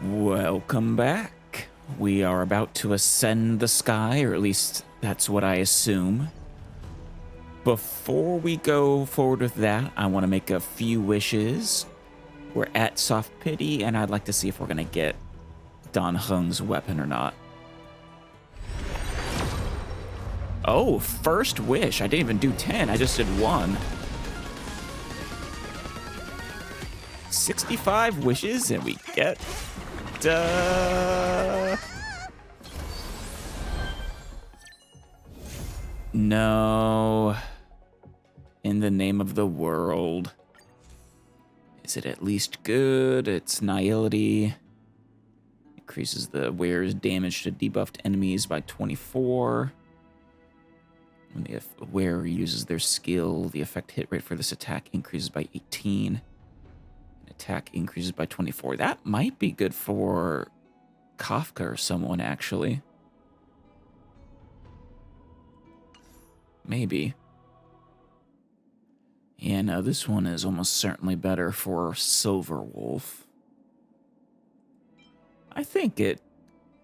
Welcome back. We are about to ascend the sky, or at least that's what I assume. Before we go forward with that, I want to make a few wishes. We're at Soft Pity, and I'd like to see if we're going to get Dan Heng's weapon or not. Oh, first wish. I didn't even do 10. I just did 1. 65 wishes, and we get... No. In the name of the world. Is it at least good? It's Nihility. Increases the wearer's damage to debuffed enemies by 24. When the wearer uses their skill, the effect hit rate for this attack increases by 18. Attack increases by 24. That might be good for Kafka or someone, actually. Maybe. Yeah, no, this one is almost certainly better for Silverwolf. I think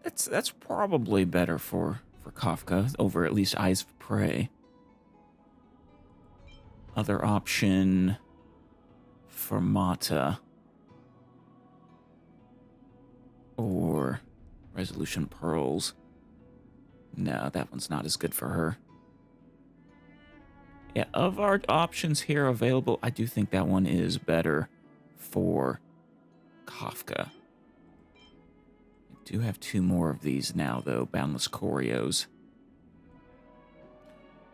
that's probably better for Kafka over at least Eyes of Prey. Other option for Mata or Resolution Pearls. No, that one's not as good for her. Yeah, of our options here available, I do think that one is better for Kafka. I do have 2 more of these now, though, Boundless Choreos.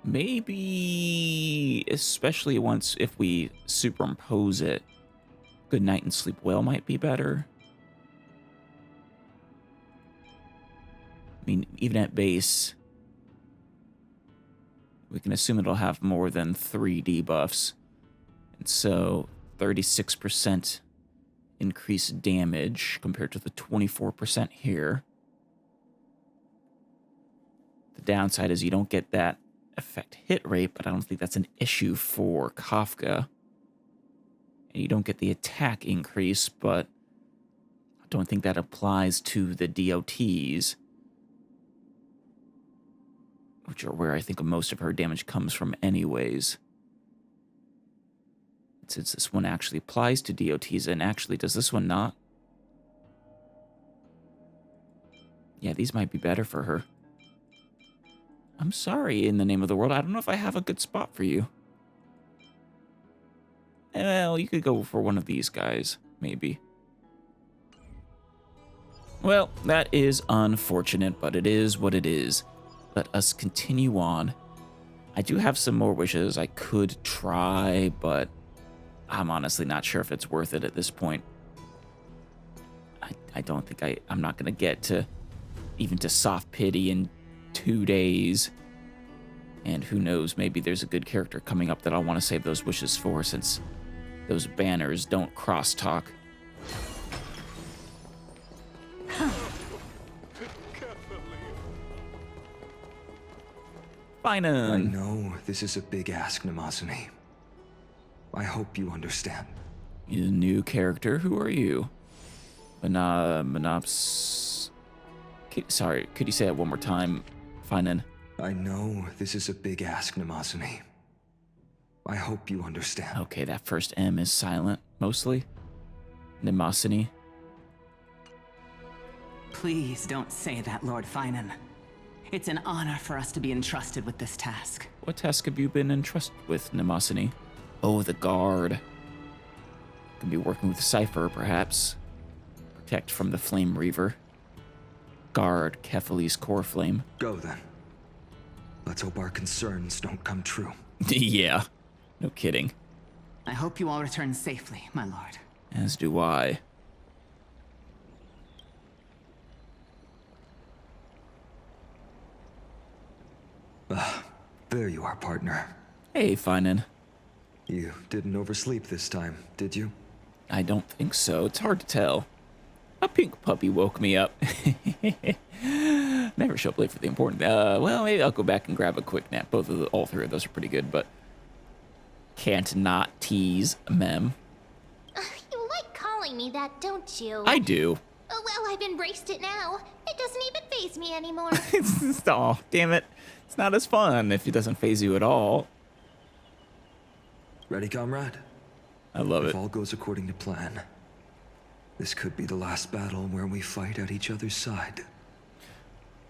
Maybe, especially once if we superimpose it, Good Night and Sleep Well might be better. I mean, even at base, we can assume it'll have more than 3 debuffs. And so 36% increased damage compared to the 24% here. The downside is you don't get that effect hit rate, but I don't think that's an issue for Kafka. And you don't get the attack increase, but I don't think that applies to the DOTs, which are where I think most of her damage comes from anyways. Since this one actually applies to DOTs, and actually, does this one not? Yeah, these might be better for her. I'm sorry, in the name of the world, I don't know if I have a good spot for you. Well, you could go for one of these guys, maybe. Well, that is unfortunate, but it is what it is. Let us continue on. I do have some more wishes I could try, but I'm honestly not sure if it's worth it at this point. I don't think I'm not going to get to even to Soft Pity in 2 days. And who knows, maybe there's a good character coming up that I'll want to save those wishes for, since those banners don't crosstalk. I know this is a big ask, Namasune. I hope you understand. You a new character? Who are you? Monops... Sorry, could you say that one more time, Finan? I know this is a big ask, Namasune. I hope you understand. Okay, that first M is silent, mostly. Namasune. Please don't say that, Lord Finan. It's an honor for us to be entrusted with this task. What task have you been entrusted with, Namasune? Oh, the guard. Could be working with Cypher, perhaps. Protect from the Flame Reaver. Guard Kefali's core flame. Go then. Let's hope our concerns don't come true. Yeah, no kidding. I hope you all return safely, my lord. As do I. There you are, partner. Hey, Finan. You didn't oversleep this time, did you? I don't think so. It's hard to tell. A pink puppy woke me up. Never show up late for the important. Well, maybe I'll go back and grab a quick nap. All 3 of those are pretty good, but can't not tease Mem. You like calling me that, don't you? I do. Oh, well, I've embraced it now. It doesn't even faze me anymore. Oh, damn it. It's not as fun if it doesn't phase you at all. Ready, comrade? I love If it. all goes according to plan, this could be the last battle where we fight at each other's side.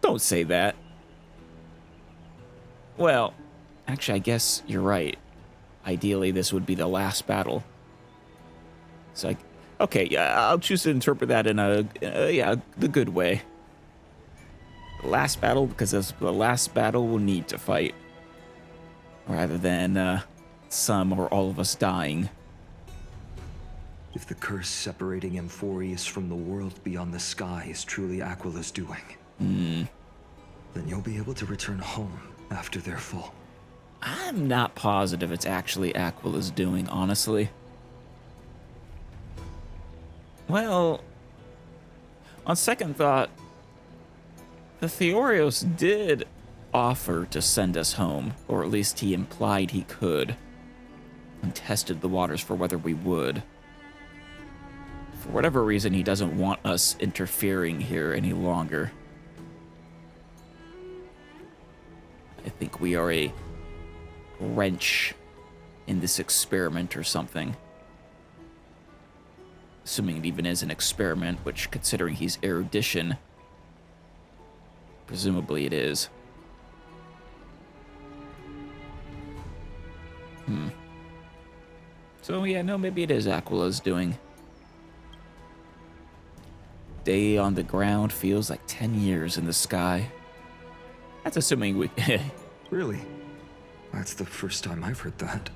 Don't say that. Well, actually, I guess you're right. Ideally, this would be the last battle. It's like, okay, yeah, I'll choose to interpret that in the good way. The last battle, because it's the last battle we'll need to fight. Rather than some or all of us dying. If the curse separating Amphorius from the world beyond the sky is truly Aquila's doing, then you'll be able to return home after their fall. I'm not positive it's actually Aquila's doing, honestly. Well, on second thought, the Theorios did offer to send us home, or at least he implied he could, and tested the waters for whether we would. For whatever reason, he doesn't want us interfering here any longer. I think we are a wrench in this experiment or something. Assuming it even is an experiment, which, considering he's erudition, presumably it is. So yeah, no, maybe it is Aquila's doing. Day on the ground feels like 10 years in the sky. That's assuming we... Really? That's the first time I've heard that.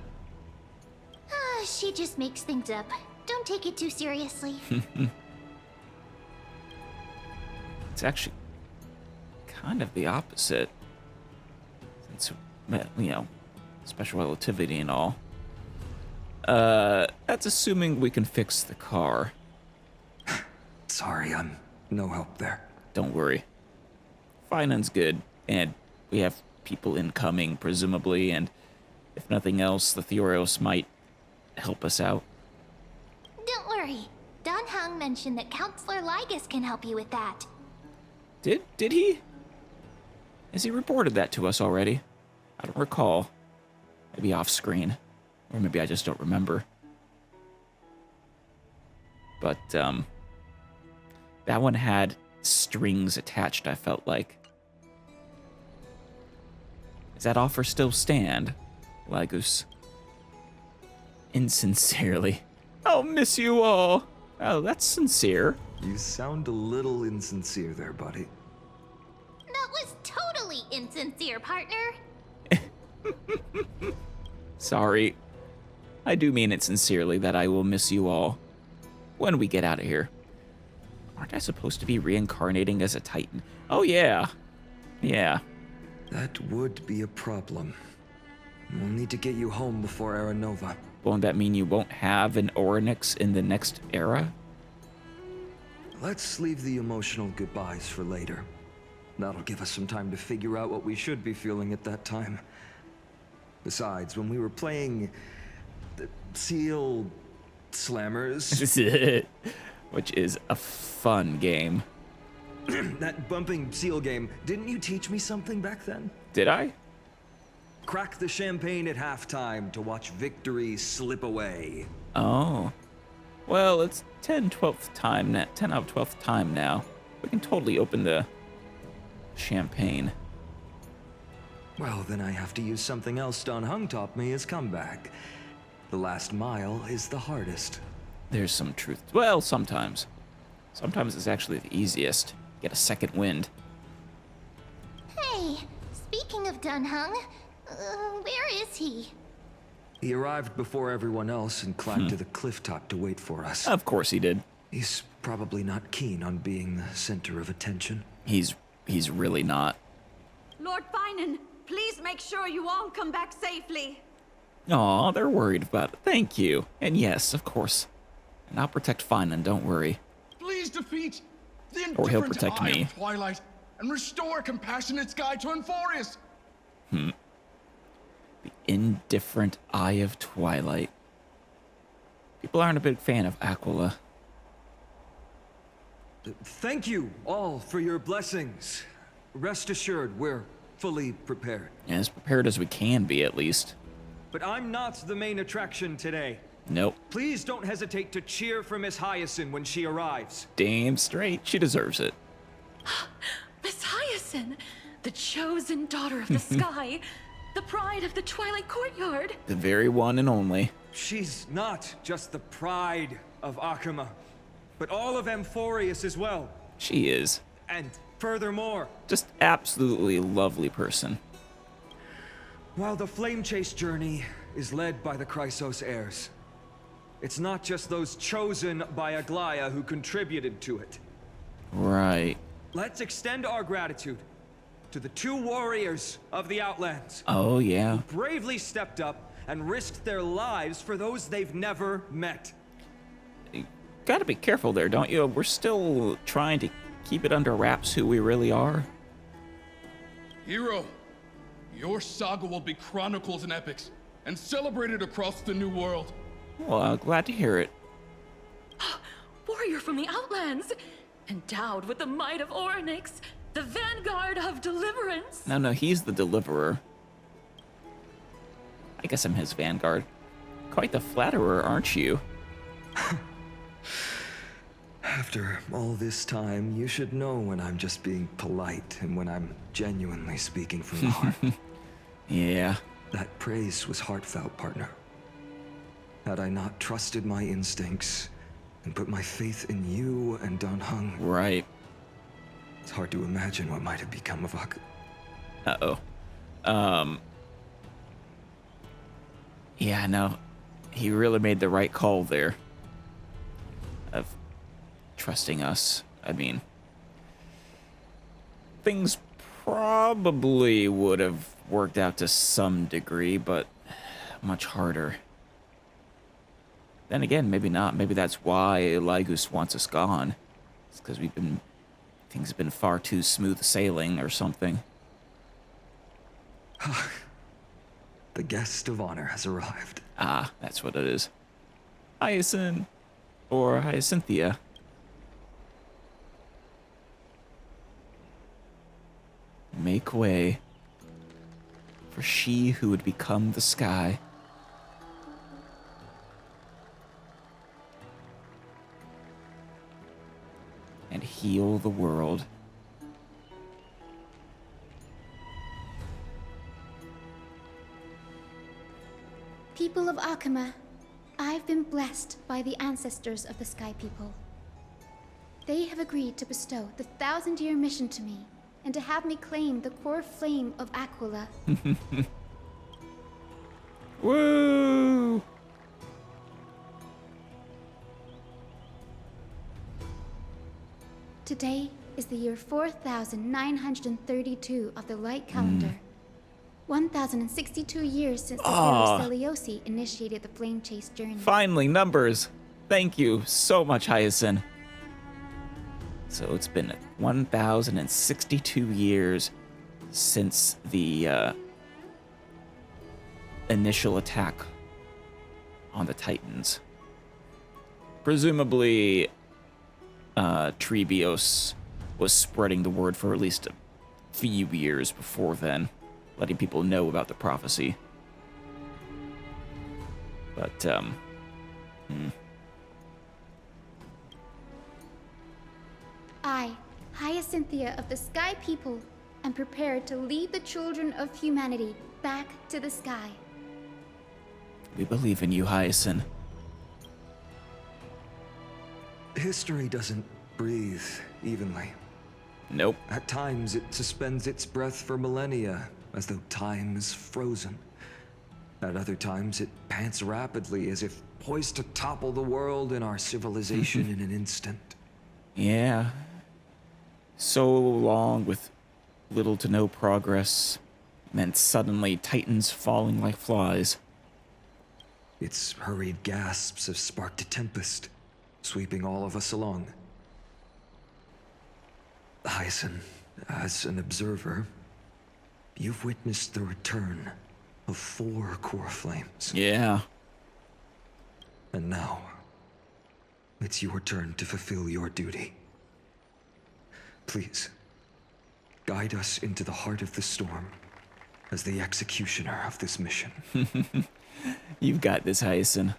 She just makes things up. Don't take it too seriously. It's actually kind of the opposite. Since, you know, special relativity and all. That's assuming we can fix the car. Sorry, I'm no help there. Don't worry. Finance's good, and we have people incoming, presumably, and if nothing else, the Theorios might help us out. Don't worry. Don Hung mentioned that Counselor Ligus can help you with that. Did he? Has he reported that to us already? I don't recall. Maybe off screen. Or maybe I just don't remember. But, that one had strings attached, I felt like. Does that offer still stand, Lagus? Insincerely. I'll miss you all. Oh, that's sincere. You sound a little insincere there, buddy. That was totally insincere, partner. Sorry. I do mean it sincerely that I will miss you all when we get out of here. Aren't I supposed to be reincarnating as a Titan? Oh, yeah. Yeah. That would be a problem. We'll need to get you home before Era Nova. Won't that mean you won't have an Orynyx in the next era? Let's leave the emotional goodbyes for later. That'll give us some time to figure out what we should be feeling at that time. Besides, when we were playing the Seal Slammers, Which is a fun game. that bumping seal game, didn't you teach me something back then? Did I? Crack the champagne at halftime to watch victory slip away. Oh. Well, it's 12th time now. 10 out of 12th time now. We can totally open the champagne. Well, then I have to use something else Don Hung taught me as comeback. The last mile is the hardest. There's some truth. Well, sometimes. Sometimes it's actually the easiest. Get a second wind. Hey, speaking of Don Hung, where is he? He arrived before everyone else and climbed to the cliff top to wait for us. Of course he did. He's probably not keen on being the center of attention. He's really not. Lord Finan, please make sure you all come back safely. Aw, they're worried about it. Thank you. And yes, of course. And I'll protect Finan, don't worry. Please defeat the Or he'll indifferent protect eye me. of Twilight and restore a compassionate sky to Amphorius. The indifferent eye of Twilight. People aren't a big fan of Aquila. Thank you all for your blessings. Rest assured, we're fully prepared. As prepared as we can be, at least. But I'm not the main attraction today. Nope. Please don't hesitate to cheer for Miss Hyacinth when she arrives. Damn straight. She deserves it. Miss Hyacinth, the chosen daughter of the sky, the pride of the Twilight Courtyard. The very one and only. She's not just the pride of Akuma, but all of Amphorius as well. She is. And furthermore, Just absolutely lovely person. while the Flame Chase journey is led by the Chrysos heirs, it's not just those chosen by Aglaya who contributed to it. Right. Let's extend our gratitude to the 2 warriors of the Outlands, Oh, yeah. bravely stepped up and risked their lives for those they've never met. You gotta be careful there, don't you? We're still trying to keep it under wraps who we really are. Hero, your saga will be chronicled in epics and celebrated across the New World. Well, glad to hear it. Warrior from the Outlands, endowed with the might of Orynyx, the vanguard of deliverance. No, he's the deliverer. I guess I'm his vanguard. Quite the flatterer, aren't you? After all this time, you should know when I'm just being polite and when I'm genuinely speaking from the heart. Yeah. That praise was heartfelt, partner. Had I not trusted my instincts and put my faith in you and Dan Heng, Right. it's hard to imagine what might have become of Ak. Uh-oh. Yeah, no. He really made the right call there. Of trusting us. I mean, things probably would have worked out to some degree, but much harder. Then again, maybe not. Maybe that's why Lygus wants us gone. It's because things have been far too smooth sailing or something. The guest of honor has arrived. Ah, that's what it is. Hyacinth. Or Hyacinthia. Make way for she who would become the sky. And heal the world. People of Akuma, I've been blessed by the ancestors of the Sky People. They have agreed to bestow the 1,000-year mission to me, and to have me claim the core flame of Aquila. Woo! Today is the year 4,932 of the light calendar. 1,062 years since the hero Seliosi initiated the flame chase journey. Finally, numbers. Thank you so much, Hyacinth. So it's been 1,062 years since the initial attack on the Titans. Presumably, Trebios was spreading the word for at least a few years before then, letting people know about the prophecy. But, I, Hyacinthia of the Sky People, am prepared to lead the children of humanity back to the sky. we believe in you, Hyacinth. History doesn't breathe evenly. Nope. At times, it suspends its breath for millennia, as though time is frozen. At other times, it pants rapidly, as if poised to topple the world and our civilization in an instant. Yeah. So long with little to no progress meant suddenly Titans falling like flies. Its hurried gasps have sparked a tempest, sweeping all of us along. Hyacinth, as an observer, you've witnessed the return of 4 core flames. Yeah. And now, it's your turn to fulfill your duty. Please, guide us into the heart of the storm as the executioner of this mission. You've got this, Hyacinth.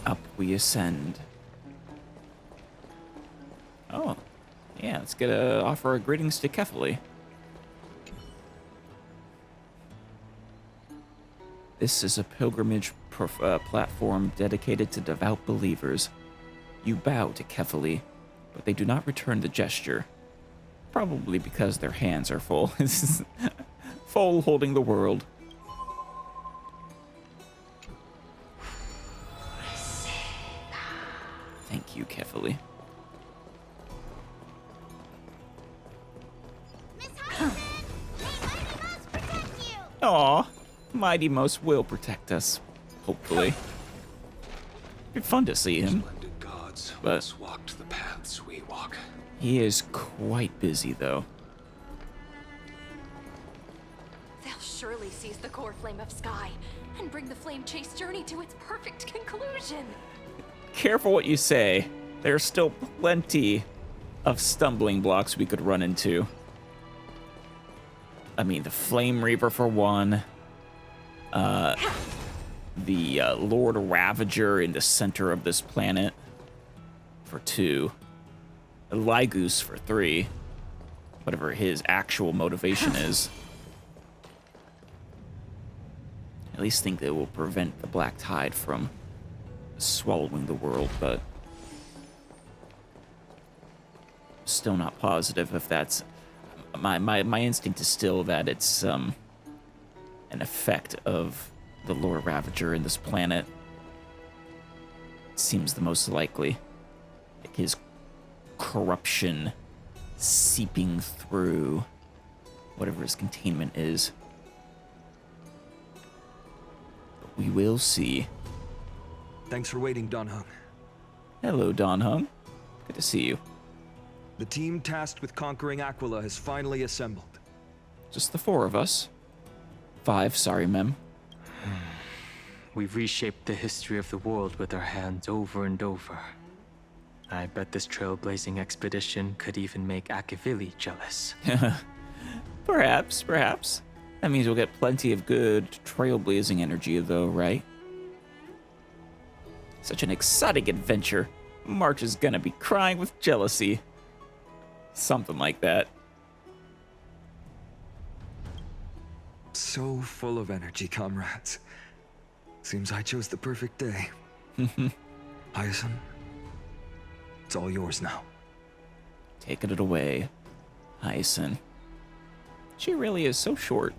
Up we ascend. Oh, yeah, let's offer our greetings to Kefali. This is a pilgrimage platform dedicated to devout believers. You bow to Kefali, but they do not return the gesture. Probably because their hands are full. Full holding the world. Thank you, Kefali. Aw, Mighty Most will protect us, hopefully. It'd be fun to see him, Splendid gods but once walked the paths we walk. he is quite busy, though. They'll surely seize the core flame of Sky and bring the flame chase journey to its perfect conclusion. Careful what you say. There's still plenty of stumbling blocks we could run into. I mean, the Flame Reaper for one. The Lord Ravager in the center of this planet for 2. The Lygus for 3. Whatever his actual motivation is. At least think that it will prevent the Black Tide from swallowing the world, but still not positive if that's my instinct is still that it's an effect of the Lord Ravager in this planet. Seems the most likely. Like his corruption seeping through whatever his containment is. But we will see. Thanks for waiting, Don Hung. Hello, Don Hung. Good to see you. The team tasked with conquering Aquila has finally assembled. Just the 4 of us. 5, sorry, Mem. We've reshaped the history of the world with our hands over and over. I bet this trailblazing expedition could even make Akivili jealous. Perhaps. That means we'll get plenty of good trailblazing energy, though, right? Such an exciting adventure. March is gonna be crying with jealousy. Something like that. So full of energy, comrades. Seems I chose the perfect day. Hyacinth, it's all yours now. Taking it away, Hyacinth. She really is so short.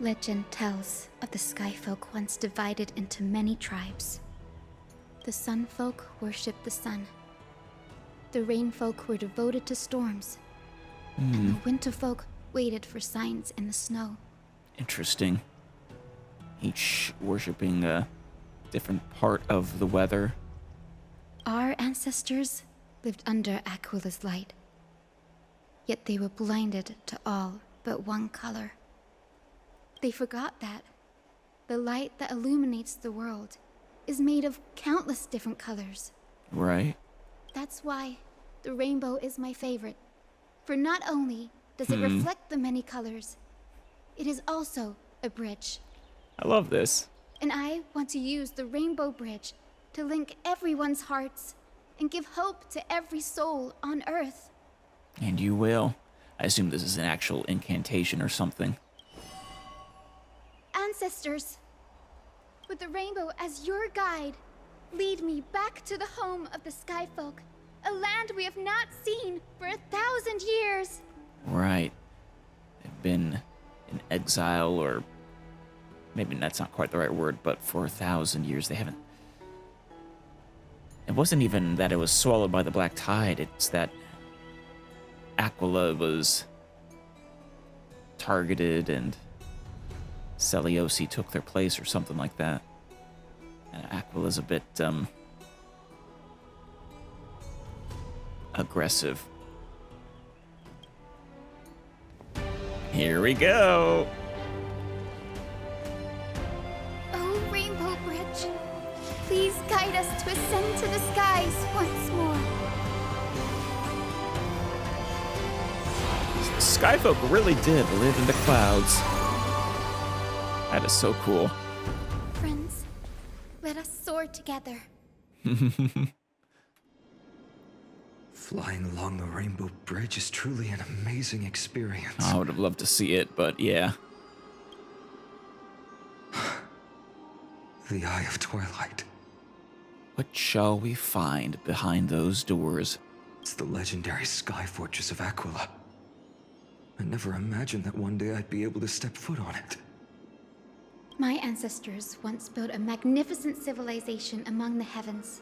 Legend tells of the Sky Folk once divided into many tribes. The Sun Folk worshipped the sun. The Rain Folk were devoted to storms. And the Winter Folk waited for signs in the snow. Interesting. Each worshipping a different part of the weather. Our ancestors lived under Aquila's light. Yet they were blinded to all but one color. They forgot that the light that illuminates the world is made of countless different colors. Right. That's why the rainbow is my favorite. For not only does it reflect the many colors, it is also a bridge. I love this. And I want to use the rainbow bridge to link everyone's hearts and give hope to every soul on Earth. And you will. I assume this is an actual incantation or something. Ancestors, with the rainbow as your guide, lead me back to the home of the Sky Folk, a land we have not seen for 1,000 years. Right. They've been in exile, or maybe that's not quite the right word, but for 1,000 years they haven't. It wasn't even that it was swallowed by the Black Tide, it's that Aquila was targeted and Seliosi took their place or something like that. And Aquila's a bit, aggressive. Here we go. Oh, Rainbow Bridge, please guide us to ascend to the skies once more. Skyfolk really did live in the clouds. That is so cool. Friends, let us soar together. Flying along the Rainbow Bridge is truly an amazing experience. I would have loved to see it, but yeah. The Eye of Twilight. What shall we find behind those doors? It's the legendary Sky Fortress of Aquila. I never imagined that one day I'd be able to step foot on it. My ancestors once built a magnificent civilization among the heavens.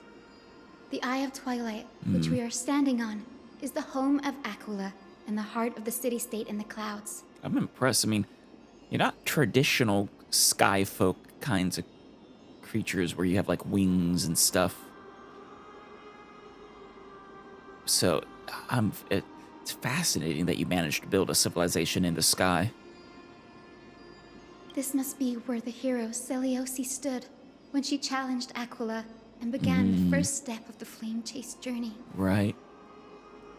The Eye of Twilight, which we are standing on, is the home of Aquila and the heart of the city-state in the clouds. I'm impressed. I mean, you're not traditional sky folk kinds of creatures where you have like wings and stuff. So it's fascinating that you managed to build a civilization in the sky. This must be where the hero Seliosi stood when she challenged Aquila and began the first step of the flame chase journey. Right.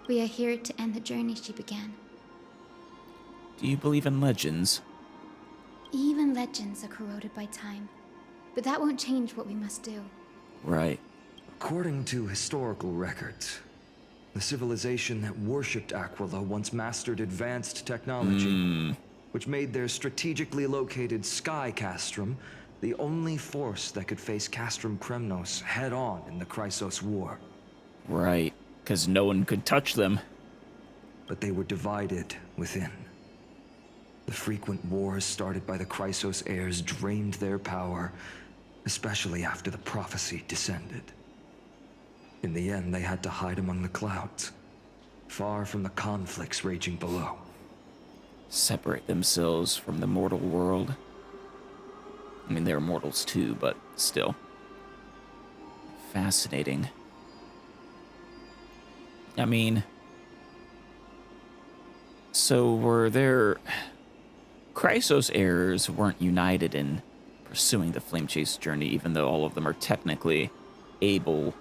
We are here to end the journey she began. Do you believe in legends? Even legends are corroded by time, but that won't change what we must do. Right. According to historical records, the civilization that worshipped Aquila once mastered advanced technology, which made their strategically located Sky Castrum the only force that could face Castrum Kremnos head-on in the Chrysos War. Right, because no one could touch them. But they were divided within. The frequent wars started by the Chrysos heirs drained their power, especially after the prophecy descended. In the end, they had to hide among the clouds, far from the conflicts raging below. Separate themselves from the mortal world. I mean, they're mortals too, but still. Fascinating. I mean, so were there... Chrysos heirs weren't united in pursuing the flame chase journey, even though all of them are technically able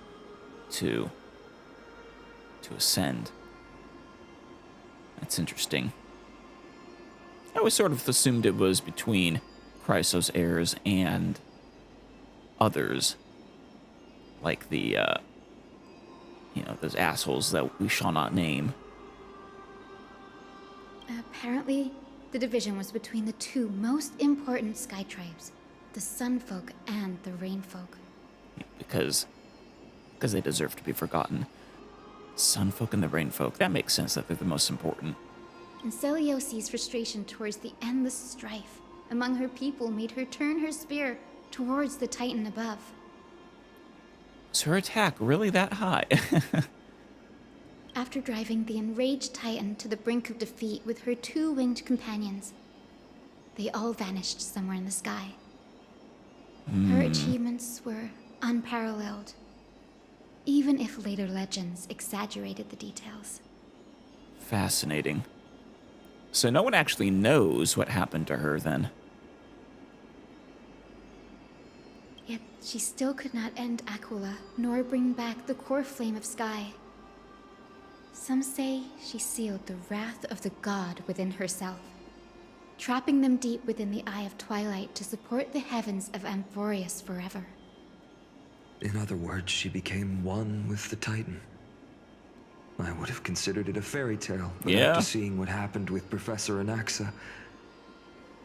to ascend. That's interesting. I always sort of assumed it was between Chrysos heirs and others, like the, those assholes that we shall not name. Apparently, the division was between the two most important sky tribes, the Sun Folk and the Rain Folk. Because they deserve to be forgotten. Sun Folk and the Rain Folk, that makes sense that they're the most important. And Seliosi's frustration towards the endless strife among her people made her turn her spear towards the Titan above. Was her attack really that high? After driving the enraged Titan to the brink of defeat with her two winged companions, they all vanished somewhere in the sky. Her achievements were unparalleled, even if later legends exaggerated the details. Fascinating. So no one actually knows what happened to her then. Yet she still could not end Aquila, nor bring back the core flame of sky. Some say she sealed the wrath of the god within herself, trapping them deep within the Eye of Twilight to support the heavens of Amphorius forever. In other words, she became one with the Titan. I would have considered it a fairy tale, but after seeing what happened with Professor Anaxa,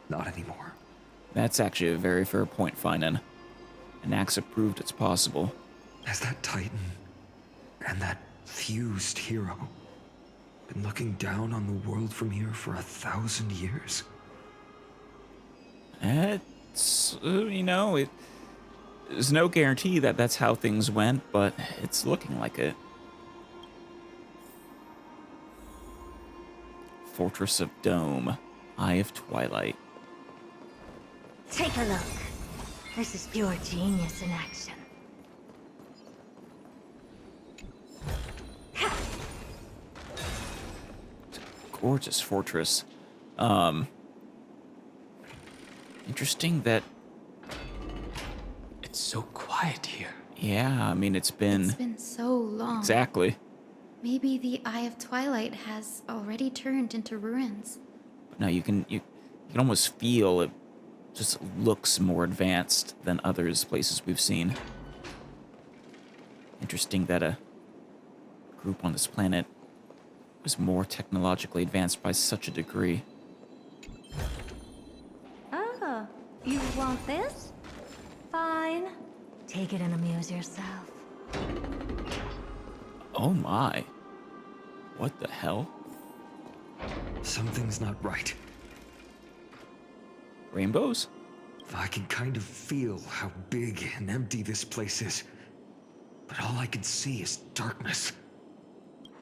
not anymore. That's actually a very fair point, Finan. Anaxa proved it's possible. Has that Titan and that fused hero been looking down on the world from here for 1,000 years? It's, there's no guarantee that that's how things went, but it's looking like it. Fortress of Dome, Eye of Twilight. Take a look. This is pure genius in action. gorgeous fortress. Interesting that... It's so quiet here. Yeah, I mean, it's been so long. Exactly. Maybe the Eye of Twilight has already turned into ruins. But now you can almost feel it just looks more advanced than places we've seen. Interesting that a group on this planet was more technologically advanced by such a degree. Oh, you want this? Fine. Take it and amuse yourself. Oh my. What the hell? Something's not right. Rainbows? I can kind of feel how big and empty this place is. But all I can see is darkness.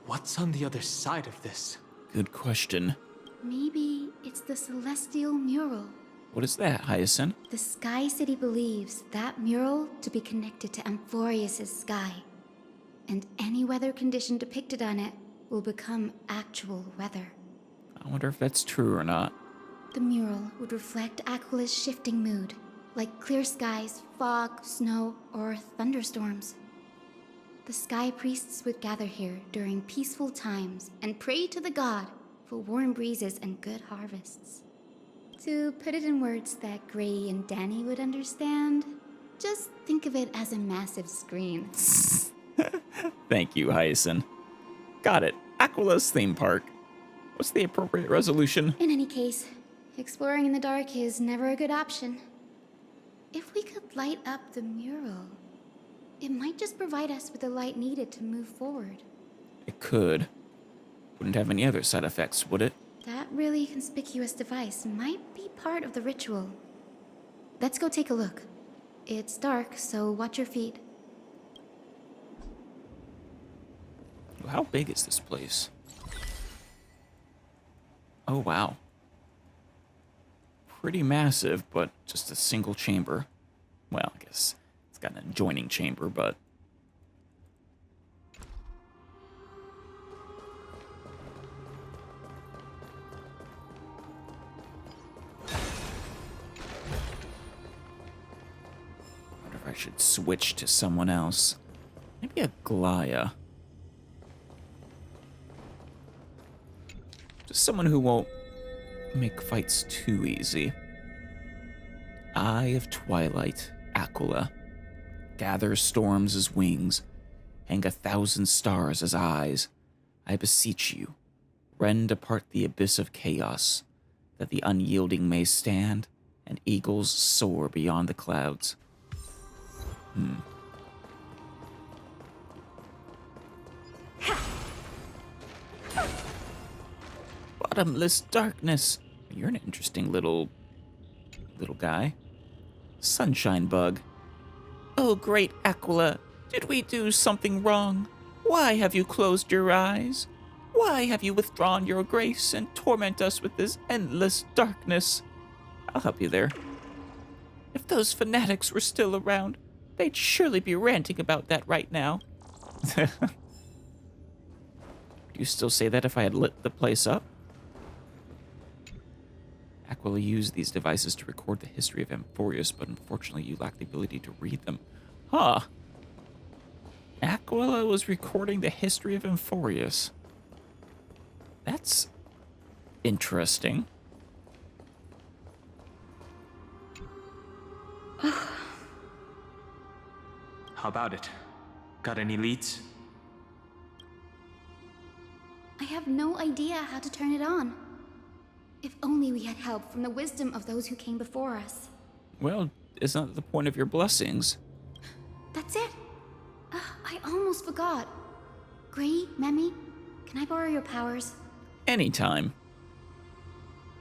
What's on the other side of this? Good question. Maybe it's the Celestial Mural. What is that, Hyacinth? The Sky City believes that mural to be connected to Amphorius' sky. And any weather condition depicted on it will become actual weather. I wonder if that's true or not. The mural would reflect Aquila's shifting mood, like clear skies, fog, snow, or thunderstorms. The sky priests would gather here during peaceful times and pray to the god for warm breezes and good harvests. To put it in words that Gray and Danny would understand, just think of it as a massive screen. Thank you, Hyacinth. Got it. Aquila's theme park. What's the appropriate resolution? In any case, exploring in the dark is never a good option. If we could light up the mural, it might just provide us with the light needed to move forward. It could. Wouldn't have any other side effects, would it? That really conspicuous device might be part of the ritual. Let's go take a look. It's dark, so watch your feet. How big is this place? Oh, wow. Pretty massive, but just a single chamber. Well, I guess it's got an adjoining chamber, but... I wonder if I should switch to someone else. Maybe a Glaya. Just someone who won't make fights too easy. Eye of Twilight, Aquila. Gather storms as wings, hang 1,000 stars as eyes. I beseech you, rend apart the abyss of chaos, that the unyielding may stand, and eagles soar beyond the clouds. Bottomless darkness. You're an interesting little guy. Sunshine bug. Oh, great Aquila, did we do something wrong? Why have you closed your eyes? Why have you withdrawn your grace and torment us with this endless darkness? I'll help you there. If those fanatics were still around, they'd surely be ranting about that right now. Do you still say that if I had lit the place up? Aquila used these devices to record the history of Amphorius, but unfortunately you lack the ability to read them. Huh. Aquila was recording the history of Amphorius. That's interesting. How about it? Got any leads? I have no idea how to turn it on. If only we had help from the wisdom of those who came before us. Well, isn't that the point of your blessings? That's it. I almost forgot. Gray, Memi, can I borrow your powers? Anytime.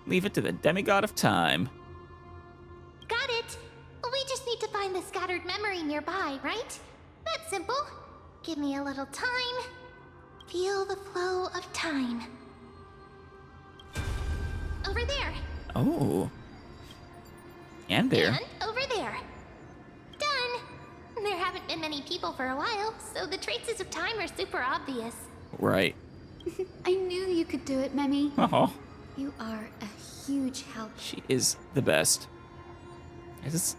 Leave it to the demigod of time. Got it! We just need to find the scattered memory nearby, right? That's simple. Give me a little time. Feel the flow of time. Over there. Oh. And there. And over there. Done. There haven't been many people for a while, so the traces of time are super obvious. Right. I knew you could do it, Memi. Oh, You are a huge help. she is the best. I just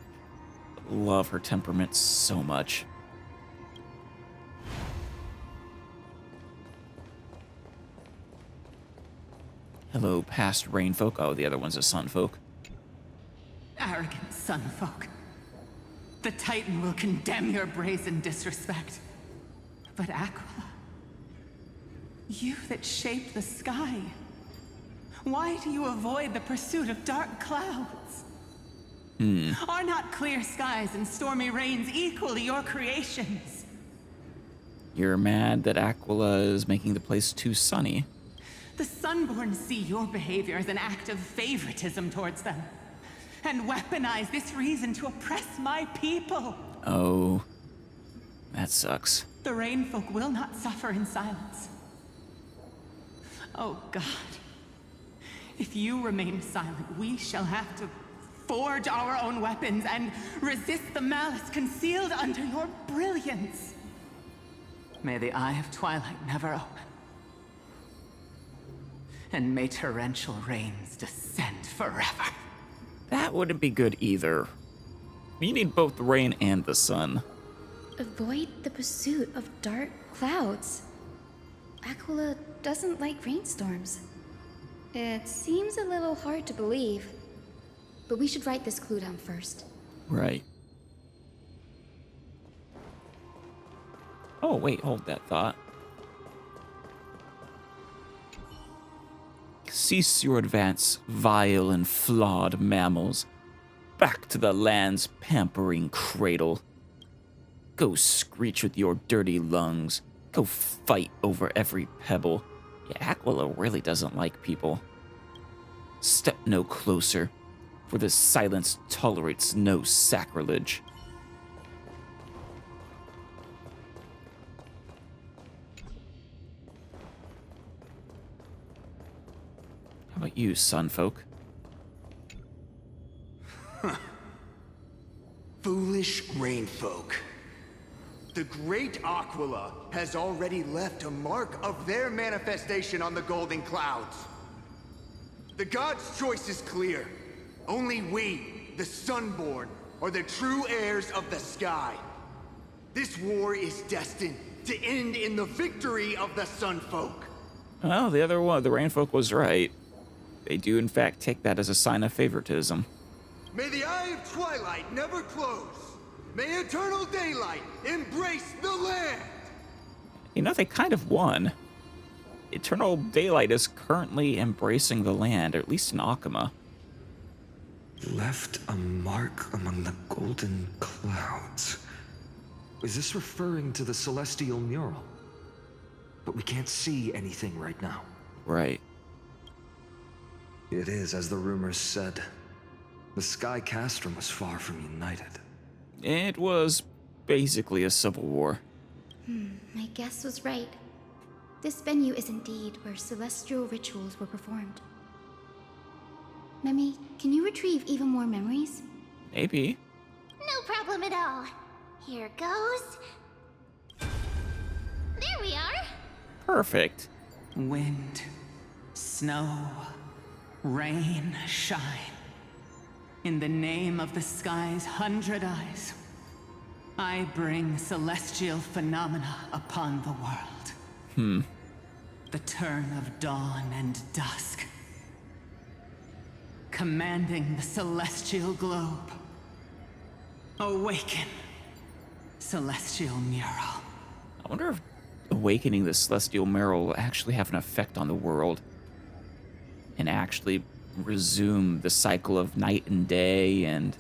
love her temperament so much. Hello, past rain folk. Oh, the other one's a sun folk. Arrogant sun folk. The Titan will condemn your brazen disrespect. But Aquila, you that shape the sky, why do you avoid the pursuit of dark clouds? Are not clear skies and stormy rains equally your creations? You're mad that Aquila is making the place too sunny. The Sunborn see your behavior as an act of favoritism towards them, and weaponize this reason to oppress my people. Oh, that sucks. The Rainfolk will not suffer in silence. Oh God, if you remain silent, we shall have to forge our own weapons and resist the malice concealed under your brilliance. May the Eye of Twilight never open. And may torrential rains descend forever. That wouldn't be good either. We need both the rain and the sun. Avoid the pursuit of dark clouds. Aquila doesn't like rainstorms. It seems a little hard to believe. But we should write this clue down first. Right. Oh, wait, hold that thought. Cease your advance, vile and flawed mammals. Back to the land's pampering cradle. Go screech with your dirty lungs. Go fight over every pebble. Yeah, Aquila really doesn't like people. Step no closer, for the silence tolerates no sacrilege. How about you, sunfolk? Foolish rainfolk. The great Aquila has already left a mark of their manifestation on the golden clouds. The gods' choice is clear. Only we, the Sunborn, are the true heirs of the sky. This war is destined to end in the victory of the Sunfolk. Well, the other one, the rainfolk, was right. They do, in fact, take that as a sign of favoritism. May the Eye of Twilight never close. May eternal daylight embrace the land. You know, they kind of won. Eternal Daylight is currently embracing the land, or at least in Akama. Left a mark among the golden clouds. Is this referring to the celestial mural? But we can't see anything right now. Right. It is, as the rumors said. The Sky Castrum was far from united. It was basically a civil war. My guess was right. This venue is indeed where celestial rituals were performed. Memi, can you retrieve even more memories? Maybe. No problem at all. Here goes. There we are. Perfect. Wind, snow, rain, shine. In the name of the sky's 100 eyes, I bring celestial phenomena upon the world. The turn of dawn and dusk. Commanding the celestial globe. Awaken, celestial mural. I wonder if awakening the celestial mural will actually have an effect on the world. And actually resume the cycle of night and day and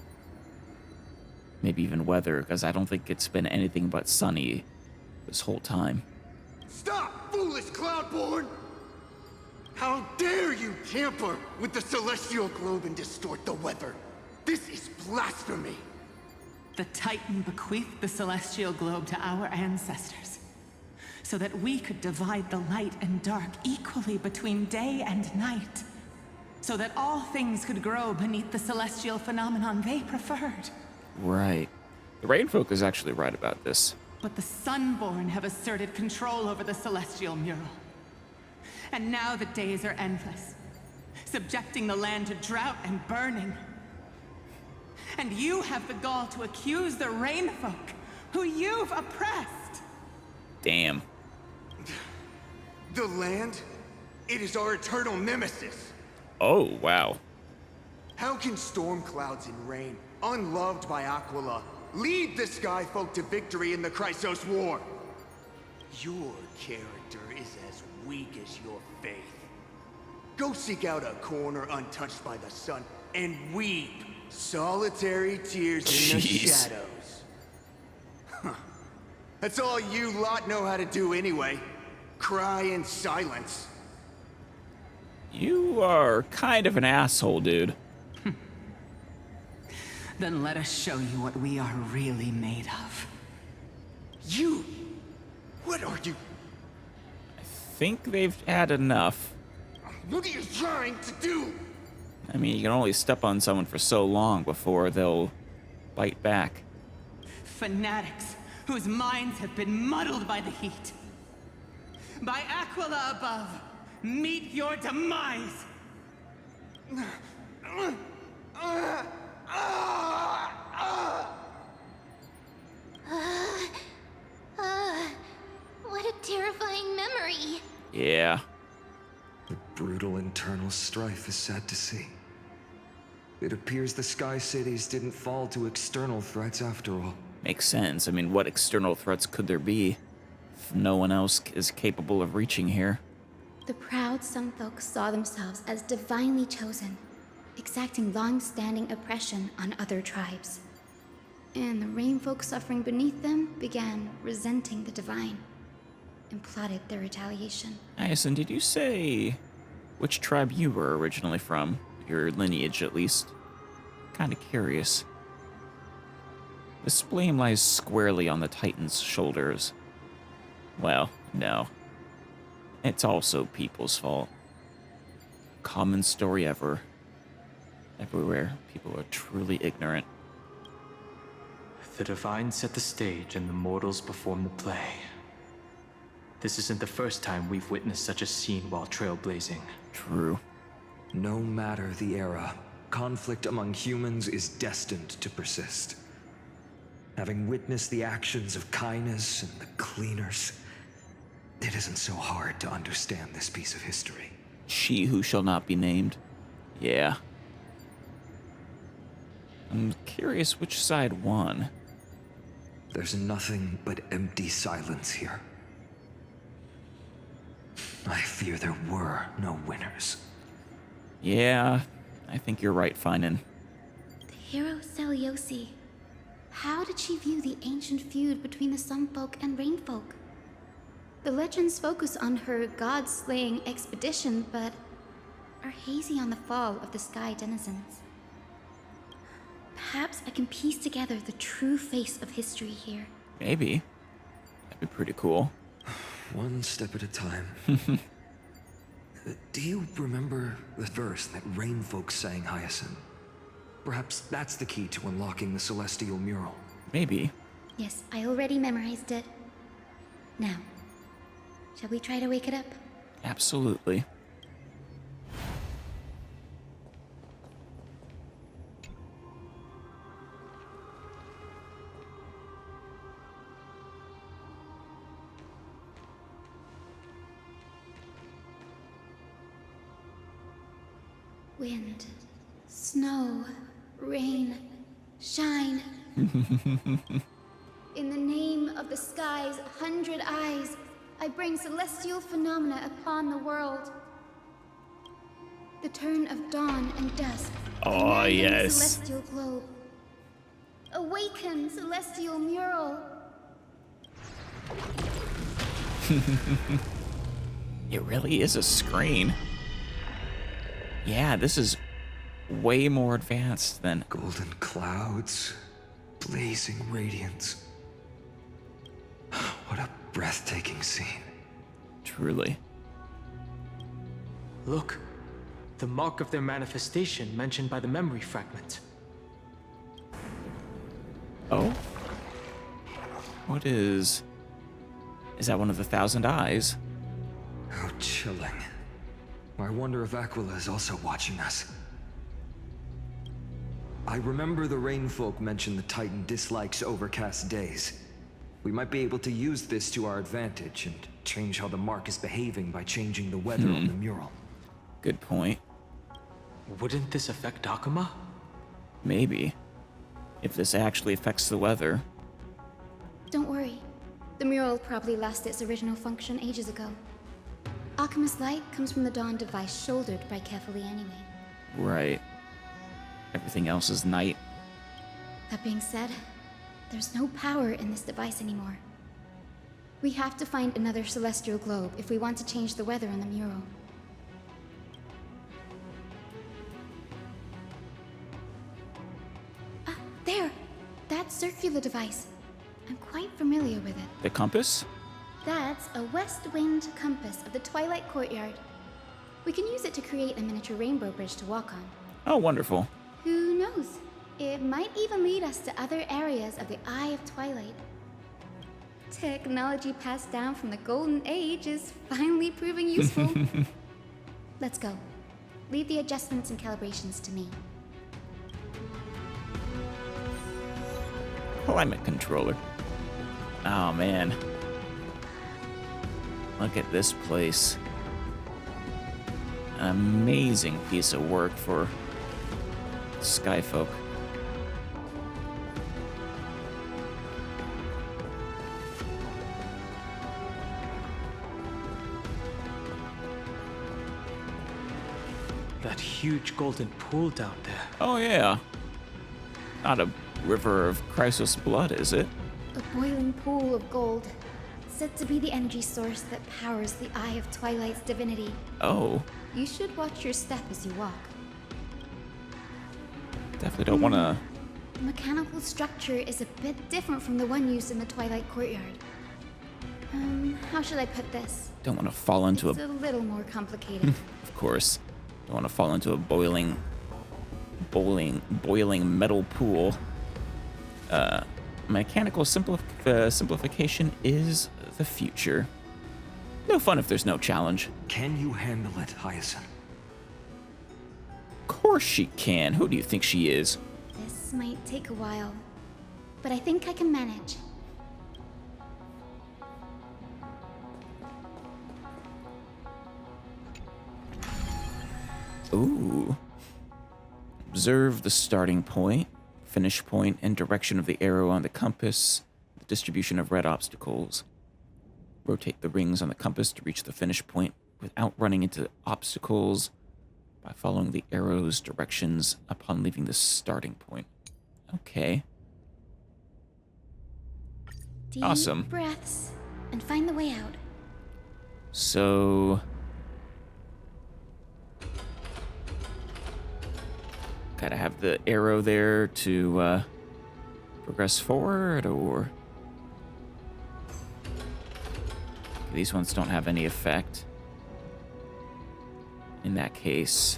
maybe even weather, because I don't think it's been anything but sunny this whole time. Stop, foolish Cloudborn! How dare you tamper with the celestial globe and distort the weather? This is blasphemy! The Titan bequeathed the celestial globe to our ancestors, so that we could divide the light and dark equally between day and night, so that all things could grow beneath the celestial phenomenon they preferred. Right. The Rainfolk is actually right about this. But the Sunborn have asserted control over the celestial mural. And now the days are endless, subjecting the land to drought and burning. And you have the gall to accuse the Rain Folk, who you've oppressed. Damn. The land? It is our eternal nemesis. Oh, wow. How can storm clouds and rain, unloved by Aquila, lead the Sky Folk to victory in the Chrysos War? Your character is as weak as your faith. Go seek out a corner untouched by the sun and weep solitary tears in the shadows. Huh. That's all you lot know how to do anyway. Cry in silence. You are kind of an asshole, dude. Then let us show you what we are really made of. You? What are you? I think they've had enough. What are you trying to do? I mean, you can only step on someone for so long before they'll bite back. Fanatics whose minds have been muddled by the heat. By Aquila above, meet your demise! What a terrifying memory. Yeah. The brutal internal strife is sad to see. It appears the Sky Cities didn't fall to external threats after all. Makes sense. I mean, what external threats could there be if no one else is capable of reaching here? The proud Sunfolk saw themselves as divinely chosen, exacting long-standing oppression on other tribes. And the Rainfolk suffering beneath them began resenting the divine and plotted their retaliation. Nice, and did you say which tribe you were originally from? Your lineage, at least. Kind of curious. This blame lies squarely on the Titan's shoulders. Well, no. It's also people's fault. Common story ever. Everywhere, people are truly ignorant. The divine set the stage and the mortals perform the play. This isn't the first time we've witnessed such a scene while trailblazing. True. No matter the era, conflict among humans is destined to persist. Having witnessed the actions of Kindness and the Cleaners, it isn't so hard to understand this piece of history. She who shall not be named. Yeah. I'm curious which side won. There's nothing but empty silence here. I fear there were no winners. Yeah, I think you're right, Finan. The hero Seliosi. How did she view the ancient feud between the Sunfolk and Rainfolk? The legends focus on her god-slaying expedition, but are hazy on the fall of the Sky denizens. Perhaps I can piece together the true face of history here. Maybe. That'd be pretty cool. One step at a time. Do you remember the verse that Rainfolk sang, Hyacinth? Perhaps that's the key to unlocking the celestial mural. Maybe. Yes, I already memorized it. Now, shall we try to wake it up? Absolutely. Wind, snow, rain, shine. In the name of the sky's 100 eyes, I bring celestial phenomena upon the world. The turn of dawn and dusk. Oh, yes. Celestial globe. Awaken, celestial mural. It really is a screen. Yeah, this is way more advanced than... Golden clouds, blazing radiance. What a breathtaking scene. Truly. Look, the mark of their manifestation mentioned by the memory fragment. Oh? What is... Is that one of the 1,000 eyes? How chilling. I wonder if Aquila is also watching us. I remember the Rainfolk mentioned the Titan dislikes overcast days. We might be able to use this to our advantage and change how the mark is behaving by changing the weather on the mural. Good point. Wouldn't this affect Akuma? Maybe. If this actually affects the weather. Don't worry. The mural probably lost its original function ages ago. Akuma's light comes from the dawn device shouldered by Kefali anyway. Right. Everything else is night. That being said, there's no power in this device anymore. We have to find another celestial globe if we want to change the weather on the mural. Ah, there! That circular device. I'm quite familiar with it. The compass? That's a west wind compass of the Twilight Courtyard. We can use it to create a miniature rainbow bridge to walk on. Oh, wonderful. Who knows? It might even lead us to other areas of the Eye of Twilight. Technology passed down from the Golden Age is finally proving useful. Let's go. Leave the adjustments and calibrations to me. Climate controller. Oh, man. Look at this place. An amazing piece of work for Skyfolk. That huge golden pool down there. Oh, yeah. Not a river of Chrysos blood, is it? A boiling pool of gold, said to be the energy source that powers the Eye of Twilight's divinity. Oh. You should watch your step as you walk. Definitely don't want to... The mechanical structure is a bit different from the one used in the Twilight Courtyard. How should I put this? Don't want to fall into It's a little more complicated. Of course. Don't want to fall into a boiling metal pool. Mechanical simplification is the future. No fun if there's no challenge. Can you handle it, Hyacinth? Of course she can. Who do you think she is? This might take a while, but I think I can manage. Ooh. Observe the starting point, finish point, and direction of the arrow on the compass, the distribution of red obstacles. Rotate the rings on the compass to reach the finish point without running into obstacles by following the arrow's directions upon leaving the starting point. Okay. Deep Awesome. breaths and find the way out. So... gotta have the arrow there to progress forward, or... These ones don't have any effect. In that case...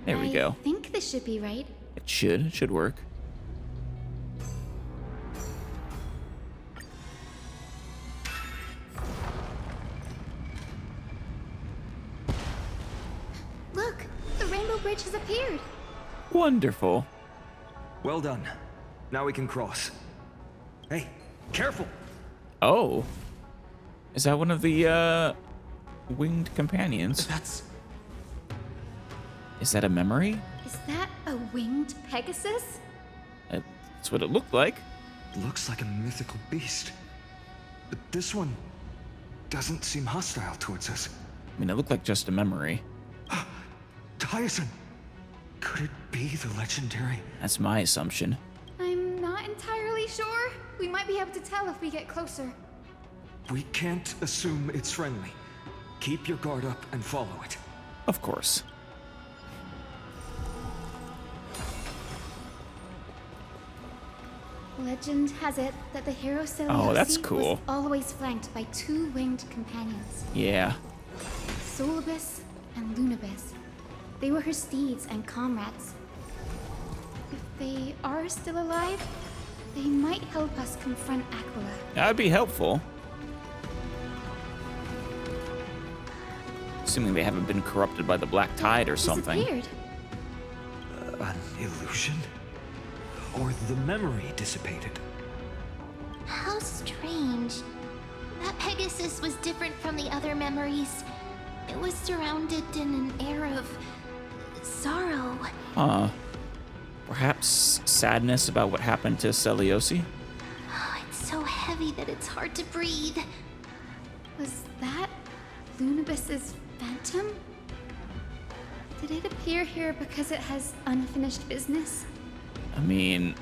There we go. I think this should be right. It should work. Look, the rainbow bridge has appeared. Wonderful. Well done. Now we can cross. Hey, careful! Oh. Is that one of the, winged companions? Is that a memory? Is that a winged Pegasus? That's what it looked like. Looks like a mythical beast. But this one doesn't seem hostile towards us. I mean, it looked like just a memory. Hyacinth! Could it be the legendary? That's my assumption. I'm not entirely sure. We might be able to tell if we get closer. We can't assume it's friendly. Keep your guard up and follow it. Of course. Legend has it that the hero Oh, that's Seleucid cool. was always flanked by two winged companions, Yeah. Solibus and Lunabis. They were her steeds and comrades. If they are still alive, They might help us confront Aquila. That would be helpful. Assuming they haven't been corrupted by the Black Tide or something. Disappeared. An illusion? Or the memory dissipated? How strange. That Pegasus was different from the other memories. It was surrounded in an air of sorrow. Huh. Perhaps sadness about what happened to Celiosi? Oh, it's so heavy that it's hard to breathe. Was that Lunabis's phantom? Did it appear here because it has unfinished business? I mean,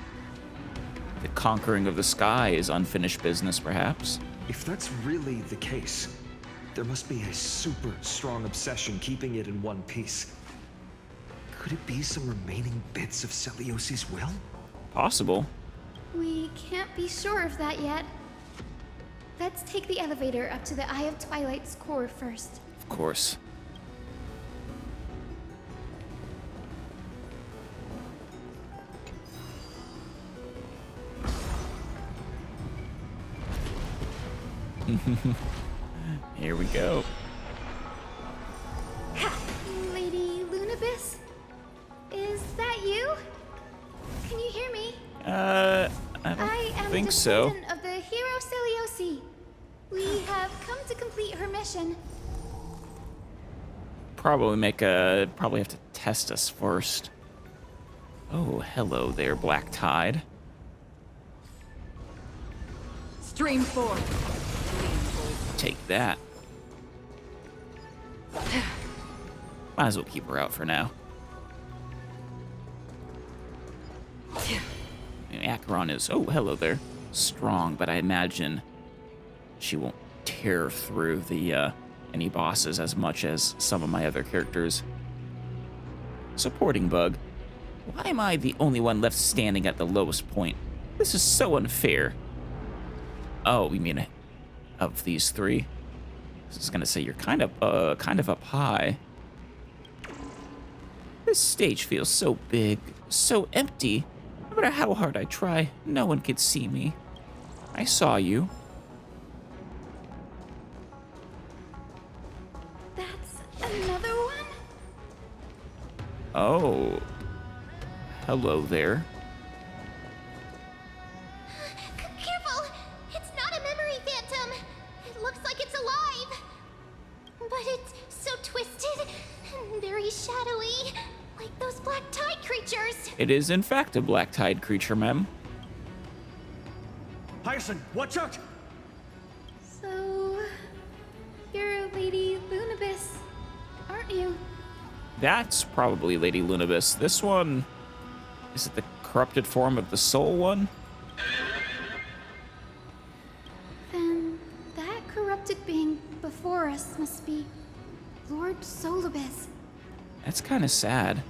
the conquering of the sky is unfinished business, perhaps. If that's really the case, there must be a super strong obsession keeping it in one piece. Could it be some remaining bits of Celiosi's will? Possible. We can't be sure of that yet. Let's take the elevator up to the Eye of Twilight's core first. Of course. Here we go. Lady Lunabis? Is that you? Can you hear me? I don't think so. I am a descendant of the hero Celiosi. We have come to complete her mission. Probably have to test us first. Oh, hello there, Black Tide. Stream 4. Take that. Might as well keep her out for now. Acheron is, oh, hello there, strong, but I imagine she won't tear through the any bosses as much as some of my other characters. Supporting bug. Why am I the only one left standing at the lowest point? This is so unfair. Oh, you mean of these three? I was gonna say you're kind of up high. This stage feels so big, so empty. No matter how hard I try, no one could see me. I saw you. That's another one? Oh. Hello there. Careful! It's not a memory phantom! It looks like it's alive! But it's so twisted and very shadowy, like those Black Tide creatures! It is in fact a Black Tide creature, ma'am. Hyacinth, watch out! So, you're Lady Lunabis, aren't you? That's probably Lady Lunabis. This one, is it the corrupted form of the soul one? Then that corrupted being before us must be Lord Solibus. That's kind of sad.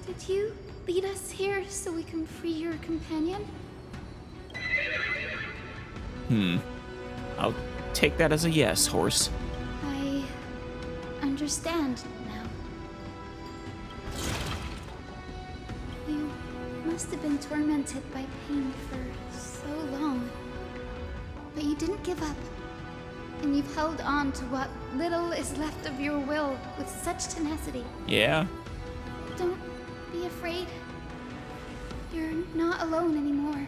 Did you lead us here so we can free your companion? I'll take that as a yes, horse. I understand now. You must have been tormented by pain for so long. But you didn't give up. And you've held on to what little is left of your will with such tenacity. Yeah? Don't be afraid. You're not alone anymore.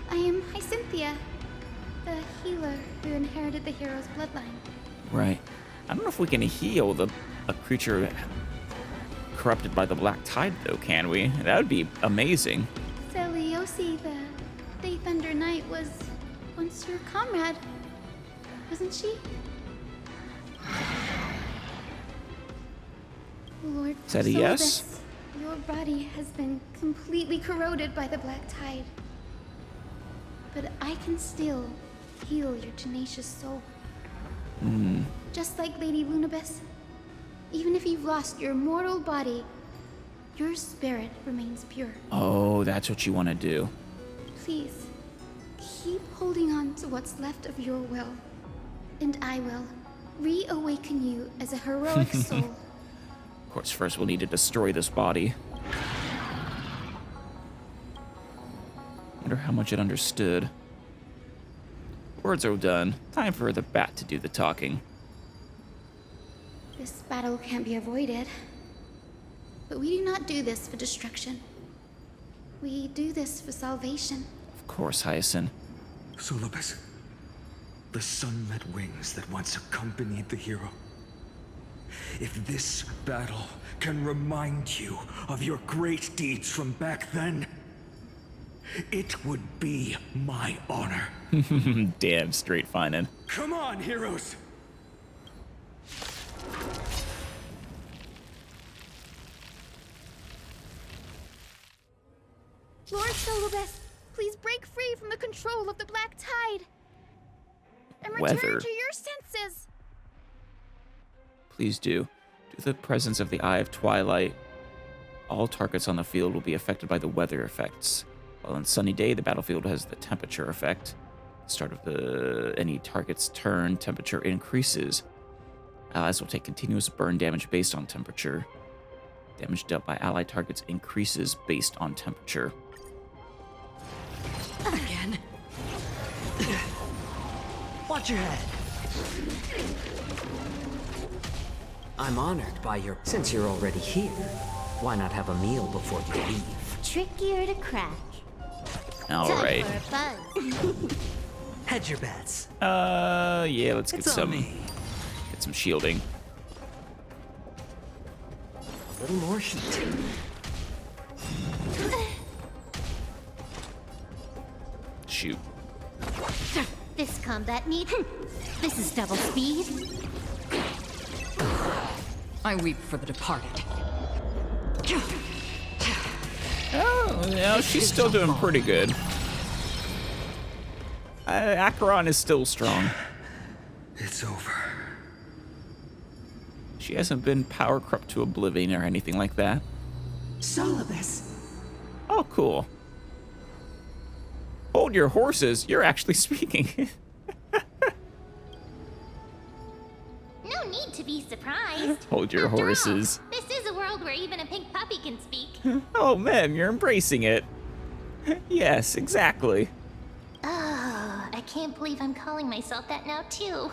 I am Hyacinthia, the healer who inherited the hero's bloodline. Right. I don't know if we can heal a creature corrupted by the Black Tide, though, can we? That would be amazing. Celiosi, the Day Thunder Knight, was once your comrade, wasn't she? Lord Is that a yes? Solibus, your body has been completely corroded by the Black Tide. But I can still heal your tenacious soul. Just like Lady Lunabis, even if you've lost your mortal body, your spirit remains pure. Oh, that's what you want to do. Please, keep holding on to what's left of your will, and I will reawaken you as a heroic soul. Of course, first we'll need to destroy this body. Wonder how much it understood. Words are done. Time for the bat to do the talking. This battle can't be avoided. But we do not do this for destruction. We do this for salvation. Of course, Hyacinth. Solobus, the sunlit wings that once accompanied the hero. If this battle can remind you of your great deeds from back then, it would be my honor. Damn straight finin'. Come on, heroes! Lord Solobus, please break free from the control of the Black Tide. And return Weather. to your senses. Please do. Due to the presence of the Eye of Twilight, all targets on the field will be affected by the weather effects. While on sunny day, the battlefield has the temperature effect. At the start of any target's turn, temperature increases. Allies will take continuous burn damage based on temperature. Damage dealt by allied targets increases based on temperature. Again. Watch your head. I'm honored by your... Since you're already here, why not have a meal before you leave? Trickier to crack. All Time right. for a buzz. Hedge your bets. Yeah, let's get It's on some me. get some shielding. A little more heat. Shoot. This combat need. This is double speed. I weep for the departed. Oh, yeah, she's still doing pretty good. Acheron is still strong. It's over. She hasn't been power corrupt to oblivion or anything like that. Solobus. Oh, cool. Hold your horses. You're actually speaking. No need to be surprised. Hold your After all, horses. this is a world where even a pink puppy can speak. Oh, ma'am, you're embracing it. Yes, exactly. Oh, I can't believe I'm calling myself that now too.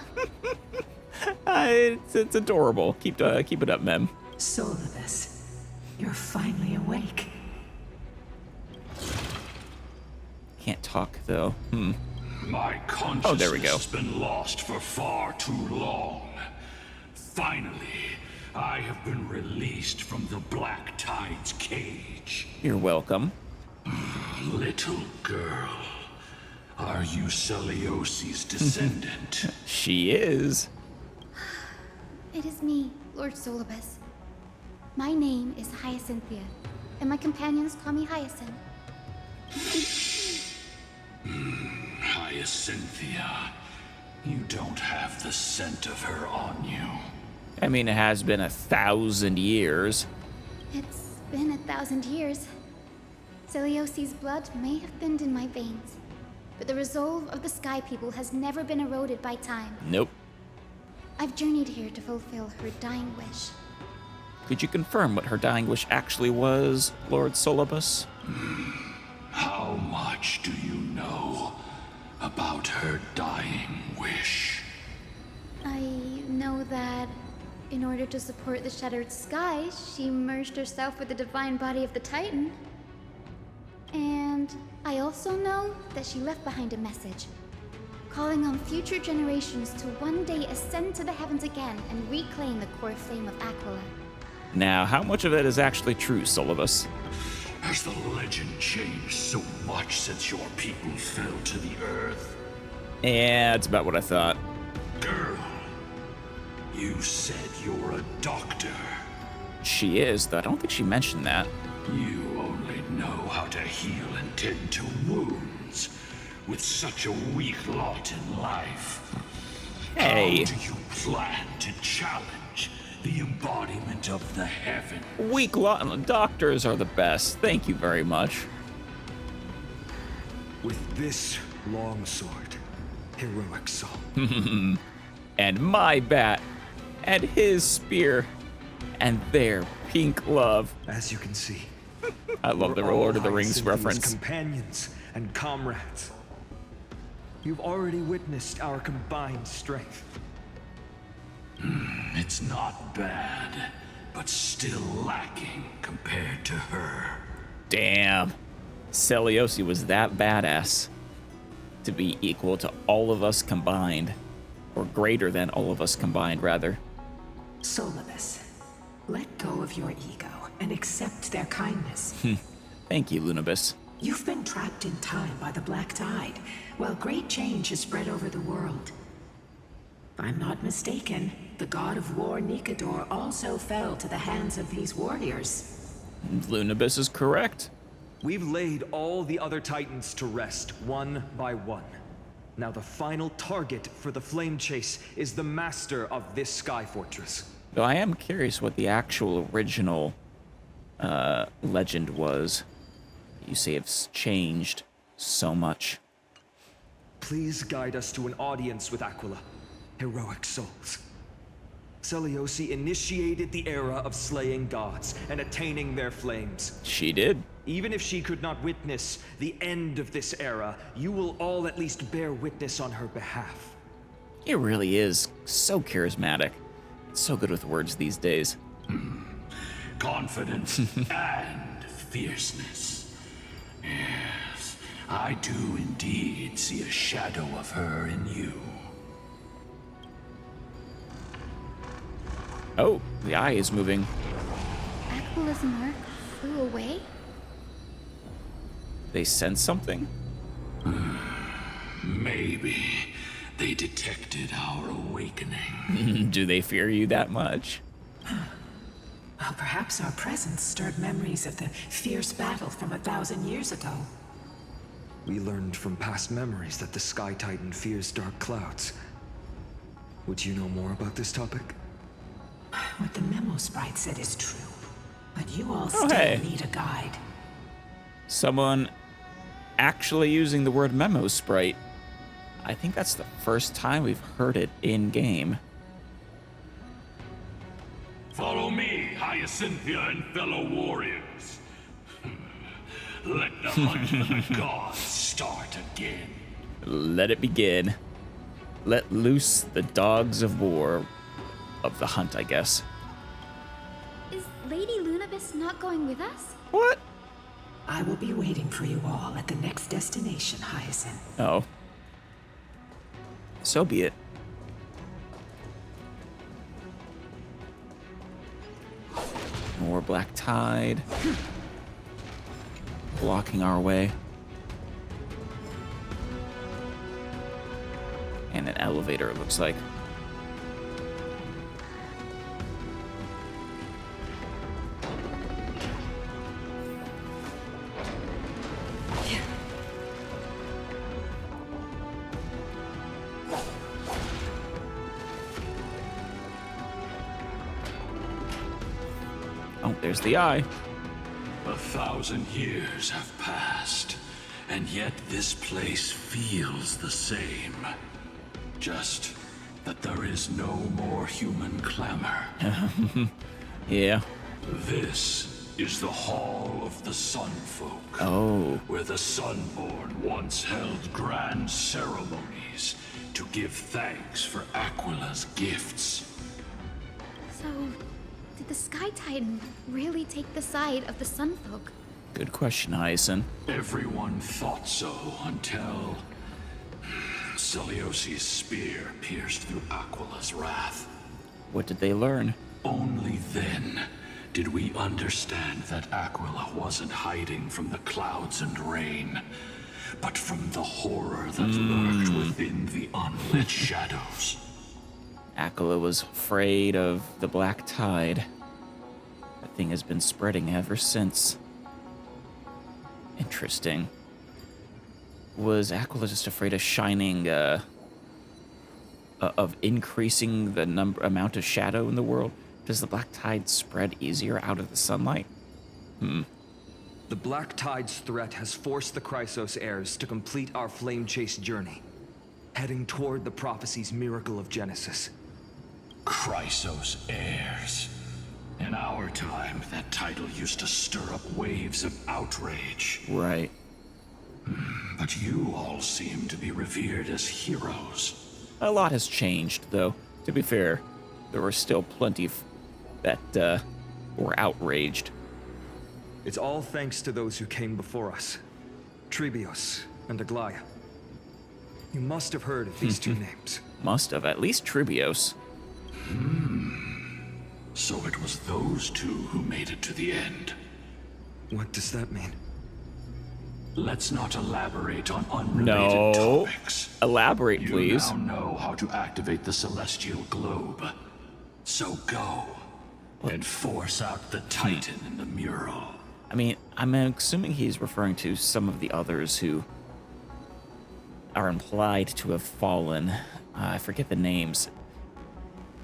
It's adorable. Keep it up, ma'am. Solobus, you're finally awake. Can't talk though. My consciousness there we go. has been lost for far too long. Finally, I have been released from the Black Tide's cage. You're welcome. Little girl, are you Celiosi's descendant? She is. It is me, Lord Solobus. My name is Hyacinthia, and my companions call me Hyacinth. Hyacinthia, you don't have the scent of her on you. I mean, it has been 1,000 years. It's been 1,000 years. Celiosi's blood may have thinned in my veins, but the resolve of the Sky People has never been eroded by time. Nope. I've journeyed here to fulfill her dying wish. Could you confirm what her dying wish actually was, Lord Solobus? How much do you know about her dying wish? I know that in order to support the shattered sky, she merged herself with the divine body of the Titan. And I also know that she left behind a message, calling on future generations to one day ascend to the heavens again and reclaim the core flame of Aquila. Now, how much of it is actually true, Solobus? Has the legend changed so much since your people fell to the earth? Yeah, that's about what I thought. Girl, you said you're a doctor. She is, though I don't think she mentioned that. You only know how to heal and tend to wounds. With such a weak lot in life. Hey. How do you plan to challenge the embodiment of the heaven? Weak lot doctors are the best. Thank you very much. With this long sword, heroic soul. And my bat, and his spear, and their pink love. As you can see, I love the we're all Lord of the Rings Hyacinth's reference. companions and comrades. You've already witnessed our combined strength. It's not bad, but still lacking compared to her. Damn. Seliosi was that badass to be equal to all of us combined. Or greater than all of us combined, rather. Solibus, let go of your ego and accept their kindness. Thank you, Lunibus. You've been trapped in time by the Black Tide, while great change has spread over the world. If I'm not mistaken, the god of war Nikador also fell to the hands of these warriors. Lunibus is correct. We've laid all the other titans to rest, one by one. Now the final target for the flame chase is the master of this sky fortress. Though I am curious what the actual original legend was. You say it's changed so much. Please guide us to an audience with Aquila, heroic souls. Seliosi initiated the era of slaying gods and attaining their flames. She did. Even if she could not witness the end of this era, you will all at least bear witness on her behalf. It really is so charismatic. It's so good with words these days. Confidence and fierceness. Yes, I do indeed see a shadow of her in you. Oh, the eye is moving. Aquila's mark flew away? They sense something? Maybe they detected our awakening. Do they fear you that much? Well, perhaps our presence stirred memories of the fierce battle from 1,000 years ago. We learned from past memories that the Sky Titan fears dark clouds. Would you know more about this topic? What the memo sprite said is true, but you all still need a guide. Someone actually using the word memo sprite. I think that's the first time we've heard it in game. Follow me, Hyacinthia and fellow warriors. Let the hunt for the gods start again. Let it begin. Let loose the dogs of war. Of the hunt, I guess. Is Lady Lunibus not going with us? What? I will be waiting for you all at the next destination, Hyacinth. Oh. So be it. More black tide. Blocking our way. And an elevator, it looks like. Oh, there's the eye. 1,000 years have passed, and yet this place feels the same. Just that there is no more human clamor. Yeah. This is the Hall of the Sun Folk. Oh. Where the Sunborn once held grand ceremonies to give thanks for Aquila's gifts. So, did the Sky Titan really take the side of the Sunfolk? Good question, Hyacinth. Everyone thought so until Seliosi's spear pierced through Aquila's wrath. What did they learn? Only then did we understand that Aquila wasn't hiding from the clouds and rain, but from the horror that lurked within the unlit shadows. Aquila was afraid of the black tide. That thing has been spreading ever since. Interesting. Was Aquila just afraid of shining, of increasing the amount of shadow in the world? Does the black tide spread easier out of the sunlight? The black tide's threat has forced the Chrysos heirs to complete our flame chase journey, heading toward the prophecy's miracle of Genesis. Chrysos heirs. In our time, that title used to stir up waves of outrage. Right. But you all seem to be revered as heroes. A lot has changed, though. To be fair, there were still plenty that were outraged. It's all thanks to those who came before us. Trebios and Aglaya. You must have heard of these two names. Must have, at least Trebios. So it was those two who made it to the end. What does that mean? Let's not elaborate on unrelated topics. Elaborate, please. You now know how to activate the celestial globe. So go and force out the Titan in the mural. I mean, I'm assuming he's referring to some of the others who are implied to have fallen. I forget the names.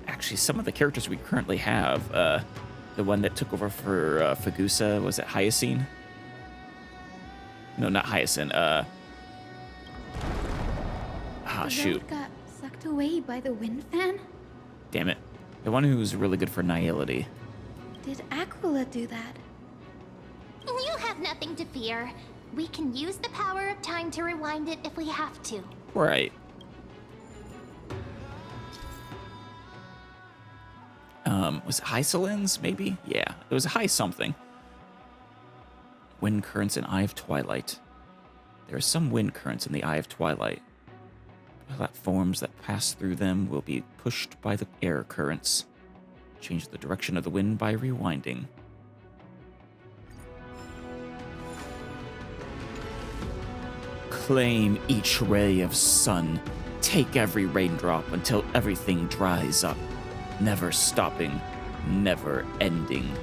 Actually, some of the characters we currently have, the one that took over for Fagusa, was it Hyacine? No, not Hyacin. Shoot. Got sucked away by the wind fan? Damn it. The one who's really good for Nihility. Did Aquila do that? You have nothing to fear. We can use the power of time to rewind it if we have to. Right. Was it Hysolins, maybe? Yeah, it was High something. Wind currents in Eye of Twilight. There are some wind currents in the Eye of Twilight. Platforms that pass through them will be pushed by the air currents. Change the direction of the wind by rewinding. Claim each ray of sun. Take every raindrop until everything dries up. Never stopping, never ending.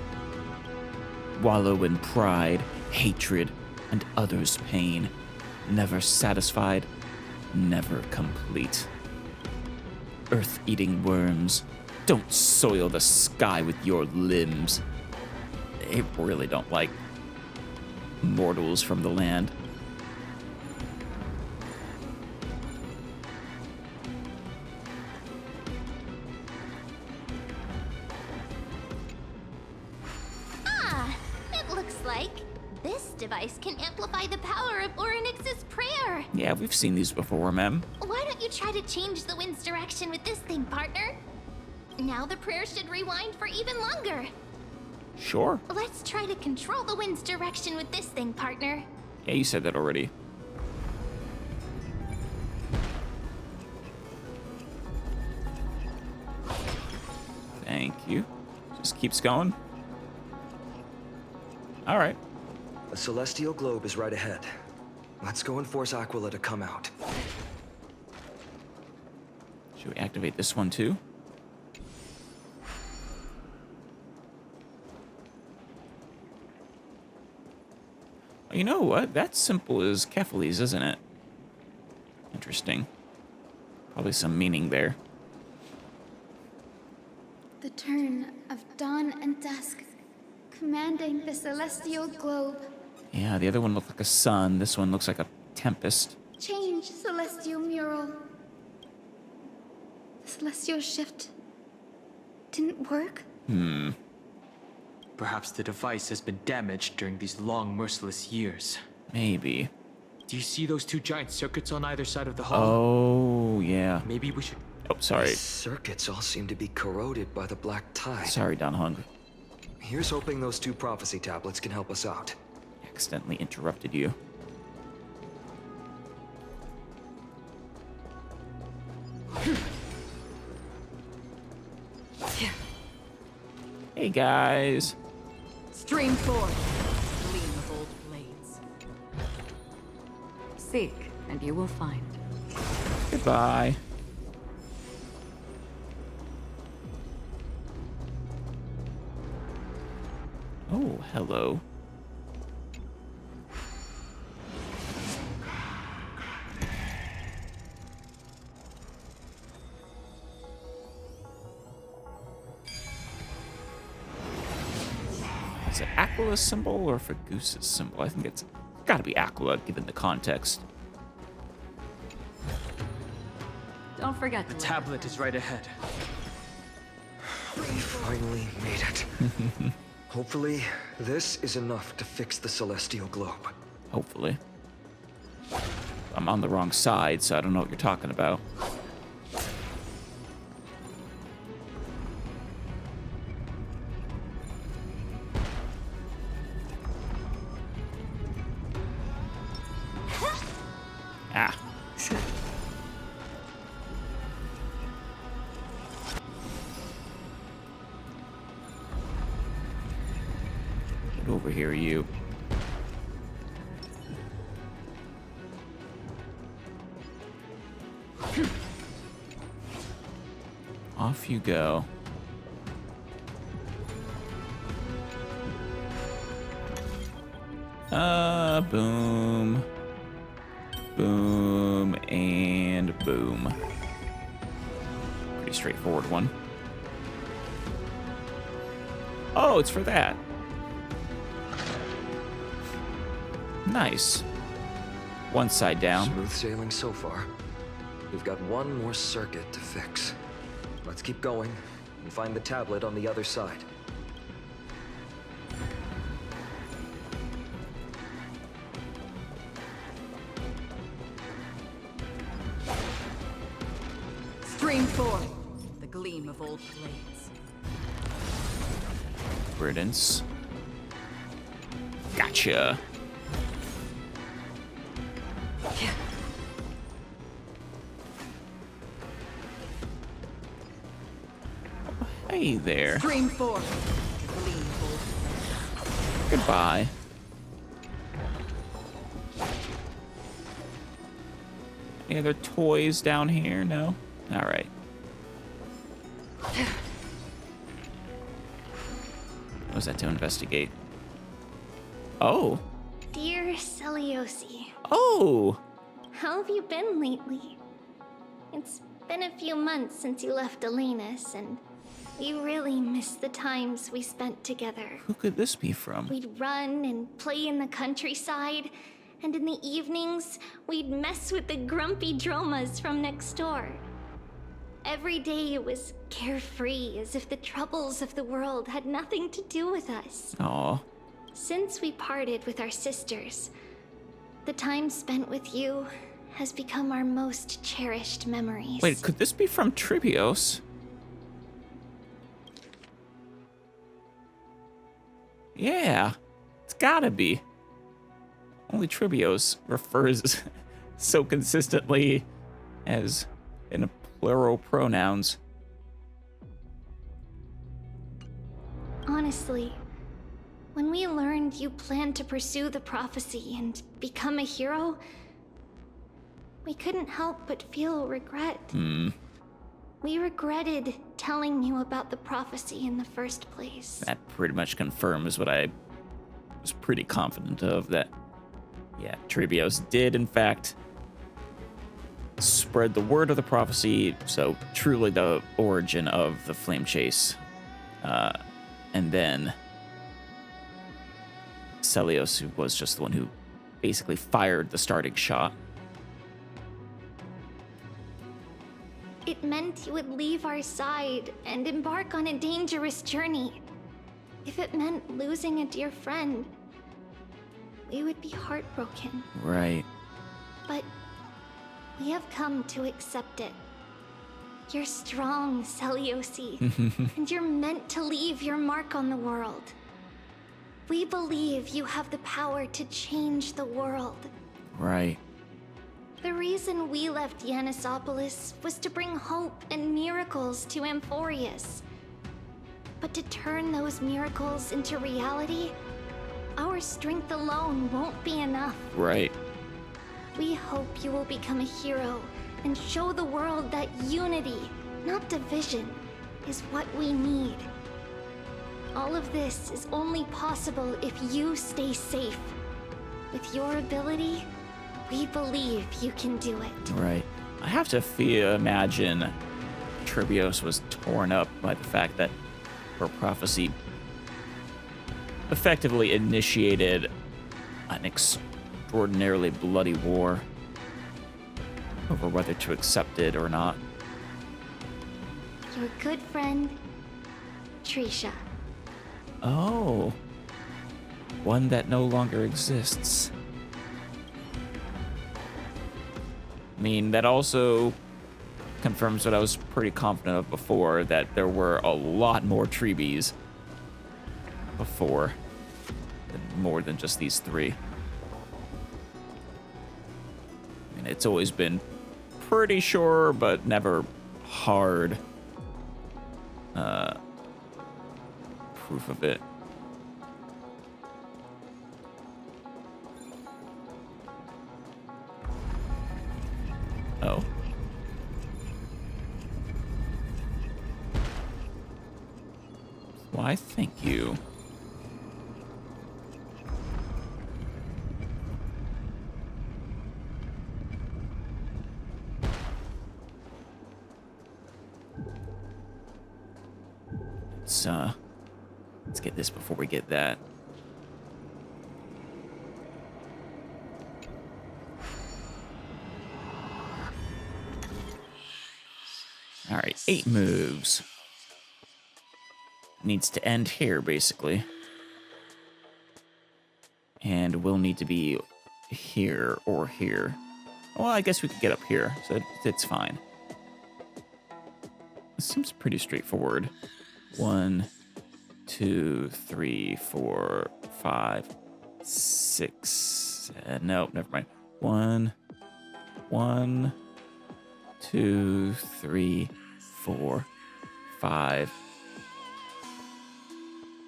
Wallow in pride, hatred, and others' pain. Never satisfied, never complete. Earth-eating worms, don't soil the sky with your limbs. They really don't like mortals from the land. Device can amplify the power of Orynyx's prayer. Yeah, we've seen these before, ma'am. Why don't you try to change the wind's direction with this thing, partner? Now the prayer should rewind for even longer. Sure. Let's try to control the wind's direction with this thing, partner. Yeah, you said that already. Thank you. Just keeps going. All right. A celestial globe is right ahead. Let's go and force Aquila to come out. Should we activate this one too? You know what? That's simple as Kephales, isn't it? Interesting. Probably some meaning there. The turn of dawn and dusk, commanding the celestial globe. Yeah, the other one looked like a sun. This one looks like a tempest. Change, celestial mural. The celestial shift didn't work? Perhaps the device has been damaged during these long, merciless years. Maybe. Do you see those two giant circuits on either side of the hall? Oh, yeah. Maybe we should... Oh, sorry. These circuits all seem to be corroded by the black tide. Sorry, Don Hung. Here's hoping those two prophecy tablets can help us out. Accidentally interrupted you. Hey, guys. Stream forth, gleam of old blades. Seek, and you will find. Goodbye. Oh, hello. Is it Aquila's symbol or Fagusa's symbol? I think it's gotta be Aquila, given the context. Don't forget the tablet is right ahead. We finally made it. Hopefully, this is enough to fix the celestial globe. Hopefully. I'm on the wrong side, so I don't know what you're talking about. Ah. Get over here, you. Off you go. Boom. Boom and boom. Pretty straightforward one. Oh, it's for that. Nice. One side down. Smooth sailing so far. We've got one more circuit to fix. Let's keep going and find the tablet on the other side. Stream forth the gleam of old blades. Riddance. Gotcha. Hey there. Stream forth the gleam of old blades. Goodbye. Any other toys down here? No? Alright. What was that to investigate? Oh. Dear Celiosi. Oh! How have you been lately? It's been a few months since you left Elena's, and we really miss the times we spent together. Who could this be from? We'd run and play in the countryside, and in the evenings, we'd mess with the grumpy dromas from next door. Every day it was carefree, as if the troubles of the world had nothing to do with us. Aw. Since we parted with our sisters, the time spent with you has become our most cherished memories. Wait, could this be from Tribios? Yeah, it's gotta be. Only Tribios refers so consistently as in a plural pronouns. Honestly, when we learned you planned to pursue the prophecy and become a hero, we couldn't help but feel regret. We regretted telling you about the prophecy in the first place. That pretty much confirms what I was pretty confident of, that, yeah, Tribios did, in fact, spread the word of the prophecy, so truly the origin of the flame chase. And then Celios was just the one who basically fired the starting shot. It meant you would leave our side and embark on a dangerous journey. If it meant losing a dear friend, we would be heartbroken. Right. But we have come to accept it. You're strong, Celiosi, and you're meant to leave your mark on the world. We believe you have the power to change the world. Right. The reason we left Yanisopolis was to bring hope and miracles to Amphorius. But to turn those miracles into reality, our strength alone won't be enough. Right. We hope you will become a hero and show the world that unity, not division, is what we need. All of this is only possible if you stay safe. With your ability, we believe you can do it. Right. I have to imagine Tribios was torn up by the fact that her prophecy effectively initiated an extraordinarily bloody war over whether to accept it or not. Your good friend, Trisha. Oh. One that no longer exists. I mean, that also confirms what I was pretty confident of before, that there were a lot more treebies before, more than just these 3. I mean, it's always been pretty sure, but never hard proof of it. Oh. Why, thank you. Let's get this before we get that. All right, 8 moves. Needs to end here, basically. And we'll need to be here or here. Well, I guess we could get up here, so it's fine. This seems pretty straightforward. 1, 2, 3, 4, 5, 6. No, never mind. 1, 2, 3, 4, 5,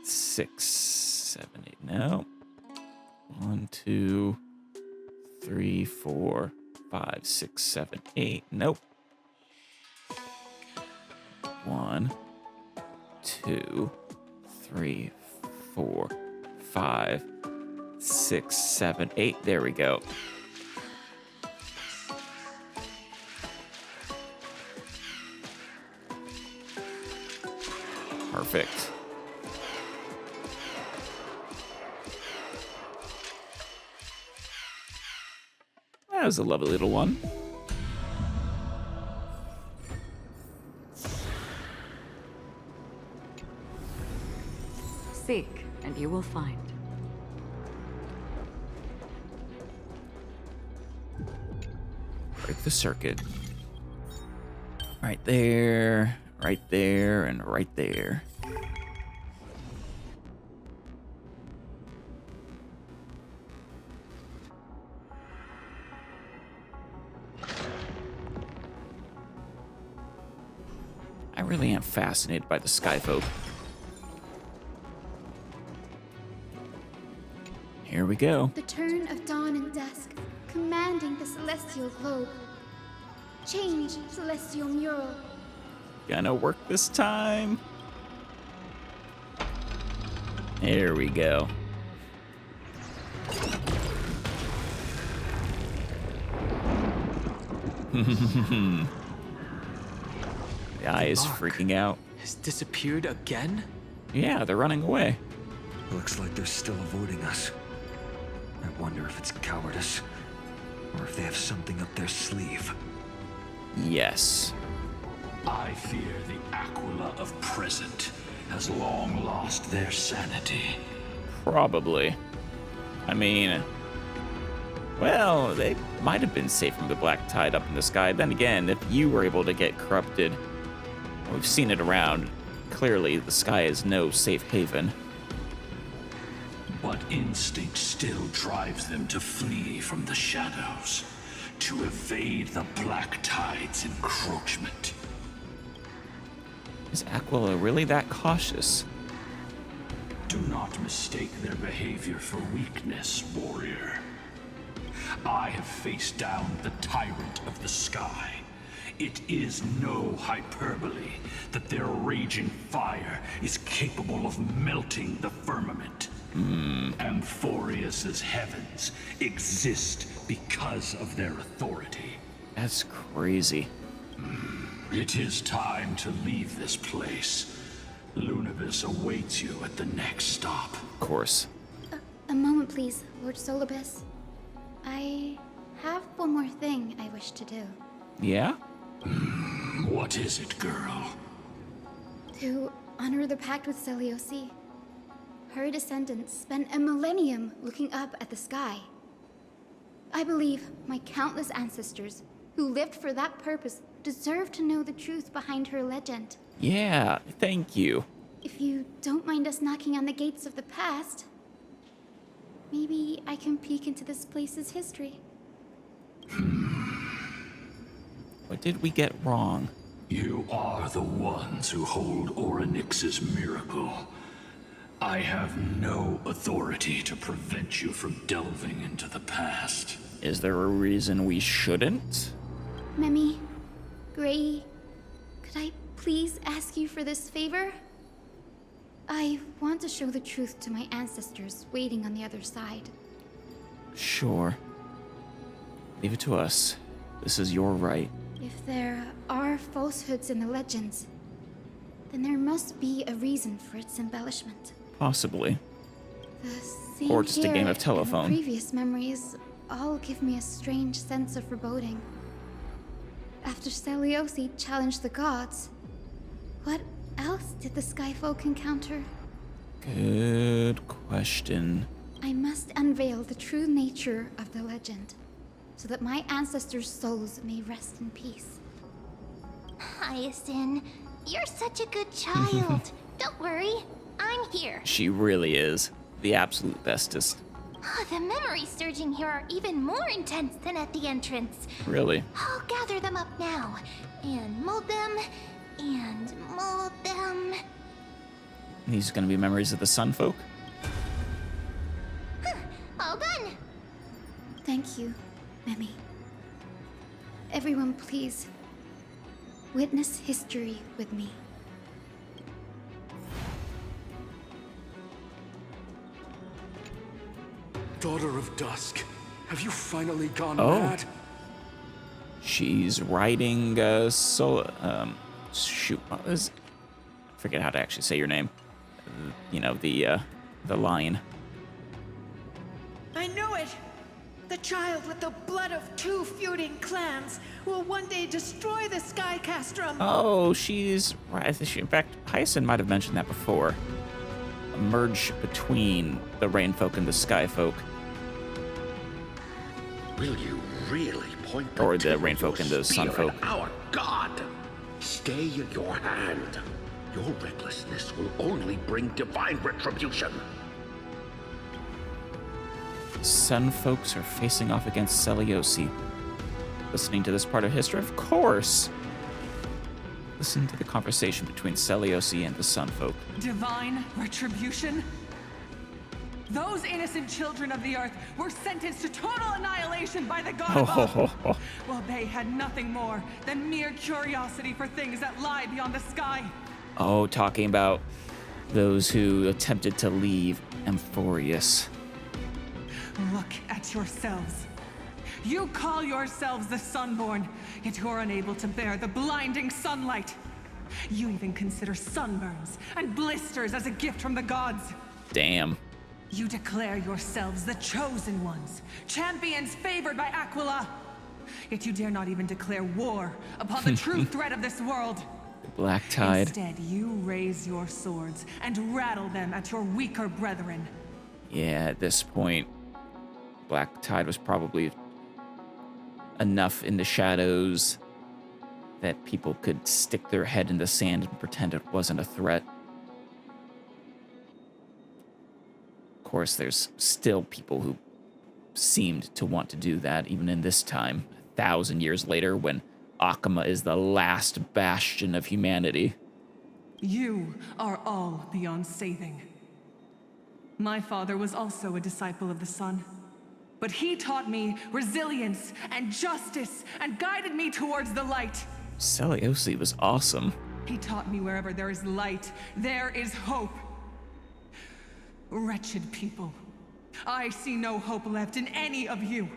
6, 7, 8. No. 1, 2, 3, 4, 5, 6, 7, 8. Nope. 1, 2, 3, 4, 5, 6, 7, 8. There we go. Perfect. That was a lovely little one. Seek, and you will find. Break the circuit. Right there, and right there. I really am fascinated by the Skyfolk. Here we go. The turn of dawn and dusk, commanding the celestial globe. Change, celestial mural. Gonna work this time. There we go. The eye is freaking out. Has disappeared again? Yeah, they're running away. Looks like they're still avoiding us. I wonder if it's cowardice, or if they have something up their sleeve. Yes. I fear the Aquila of present has long lost their sanity. Probably. I mean, well, they might have been safe from the black tide up in the sky. Then again, if you were able to get corrupted, we've seen it around. Clearly, the sky is no safe haven. But instinct still drives them to flee from the shadows, to evade the black tide's encroachment. Is Aquila really that cautious? Do not mistake their behavior for weakness, warrior. I have faced down the tyrant of the sky. It is no hyperbole that their raging fire is capable of melting the firmament. Amphorius's heavens exist because of their authority. That's crazy. It is time to leave this place. Lunibus awaits you at the next stop. Of course. A moment, please, Lord Solibus. I have one more thing I wish to do. Yeah? What is it, girl? To honor the pact with Seliosi. Her descendants spent a millennium looking up at the sky. I believe my countless ancestors, who lived for that purpose deserve to know the truth behind her legend. Yeah, thank you. If you don't mind us knocking on the gates of the past, maybe I can peek into this place's history. What did we get wrong? You are the ones who hold Orynyx's miracle. I have no authority to prevent you from delving into the past. Is there a reason we shouldn't? Memi, Gray, could I please ask you for this favor? I want to show the truth to my ancestors waiting on the other side. Sure. Leave it to us. This is your right. If there are falsehoods in the legends, then there must be a reason for its embellishment. Possibly. The scene Or just a game of here telephone. and the previous memories all give me a strange sense of foreboding. After Seliosi challenged the gods, what else did the Skyfolk encounter? Good question. I must unveil the true nature of the legend, so that my ancestors' souls may rest in peace. Hyacinth, you're such a good child. Don't worry, I'm here. She really is the absolute bestest. The memories surging here are even more intense than at the entrance. Really? I'll gather them up now, and mold them, and mold them. These are gonna be memories of the Sun Folk? All done. Thank you, Memi. Everyone, please, witness history with me. Daughter of Dusk, have you finally gone Oh. mad? She's riding shoot, what was, I forget how to actually say your name. You know, the lion. I knew it! The child with the blood of two feuding clans will one day destroy the Sky Castrum. Oh, she's right. In fact, Hyacinth might have mentioned that before. A merge between the Rain Folk and the Sky Folk. Will you really point the Or the tip Rain of your Folk and the Sun spear Folk. at our god? Stay your hand. Your recklessness will only bring divine retribution. Sun Folks are facing off against Seliosi. Listening to this part of history? Of course! Listen to the conversation between Seliosi and the Sun Folk. Divine retribution? Those innocent children of the earth were sentenced to total annihilation by the god above, while they had nothing more than mere curiosity for things that lie beyond the sky. Oh, talking about those who attempted to leave Amphorius. Look at yourselves. You call yourselves the Sunborn, yet you're unable to bear the blinding sunlight. You even consider sunburns and blisters as a gift from the gods. Damn. You declare yourselves the chosen ones, champions favored by Aquila. Yet you dare not even declare war upon the true threat of this world. The Black Tide. Instead, you raise your swords and rattle them at your weaker brethren. Yeah, at this point, Black Tide was probably enough in the shadows that people could stick their head in the sand and pretend it wasn't a threat. Of course, there's still people who seemed to want to do that, even in this time, 1,000 years later, when Akama is the last bastion of humanity. You are all beyond saving. My father was also a disciple of the sun, but he taught me resilience and justice and guided me towards the light. Seliosi was awesome. He taught me wherever there is light, there is hope. Wretched people, I see no hope left in any of you.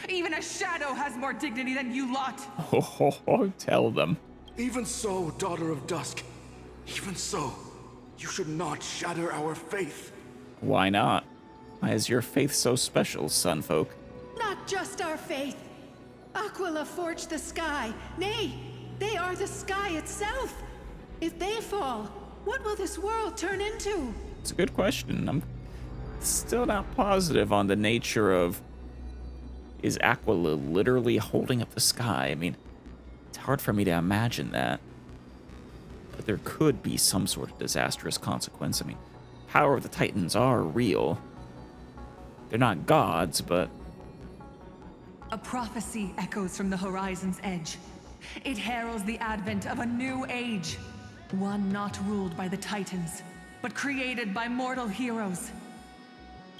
Even a shadow has more dignity than you lot. Tell them. Even so, Daughter of Dusk, even so, you should not shatter our faith. Why not? Why is your faith so special, Sunfolk? Not just our faith. Aquila forged the sky. Nay, they are the sky itself. If they fall, what will this world turn into? It's a good question. I'm still not positive on the nature of, Is Aquila literally holding up the sky? I mean, it's hard for me to imagine that. But there could be some sort of disastrous consequence. I mean, power of the Titans are real. They're not gods, but... A prophecy echoes from the horizon's edge. It heralds the advent of a new age. One not ruled by the Titans, but created by mortal heroes.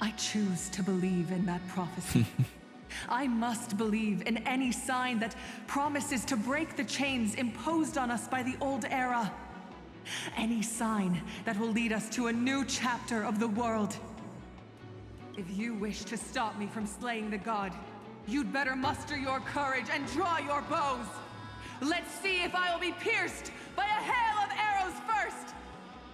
I choose to believe in that prophecy. I must believe in any sign that promises to break the chains imposed on us by the old era. Any sign that will lead us to a new chapter of the world. If you wish to stop me from slaying the god, you'd better muster your courage and draw your bows. Let's see if I will be pierced by a hail of arrows first,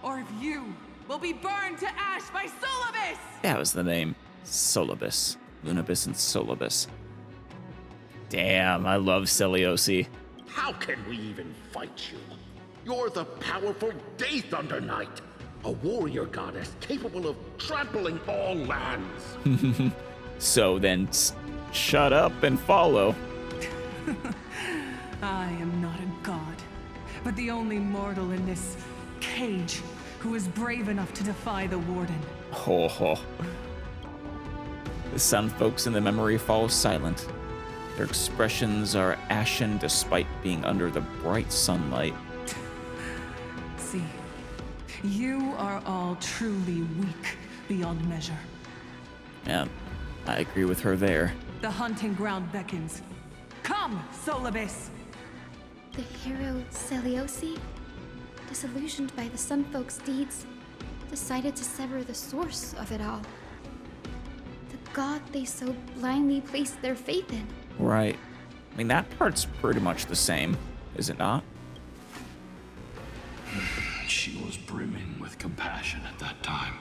or if you will be burned to ash by Solibus! That was the name. Solibus. Lunibus and Solibus. Damn, I love Celiosi. How can we even fight you? You're the powerful Day Thunder Knight, a warrior goddess capable of trampling all lands. So then, shut up and follow. I am not a god, but the only mortal in this cage who is brave enough to defy the Warden. Ho ho. The Sun folks in the memory fall silent. Their expressions are ashen despite being under the bright sunlight. See, you are all truly weak beyond measure. Yeah, I agree with her there. The hunting ground beckons. Come, Solibus! The hero Celiosi, disillusioned by the Sun Folk's deeds, decided to sever the source of it all. The god they so blindly placed their faith in. Right. I mean, that part's pretty much the same, is it not? She was brimming with compassion at that time.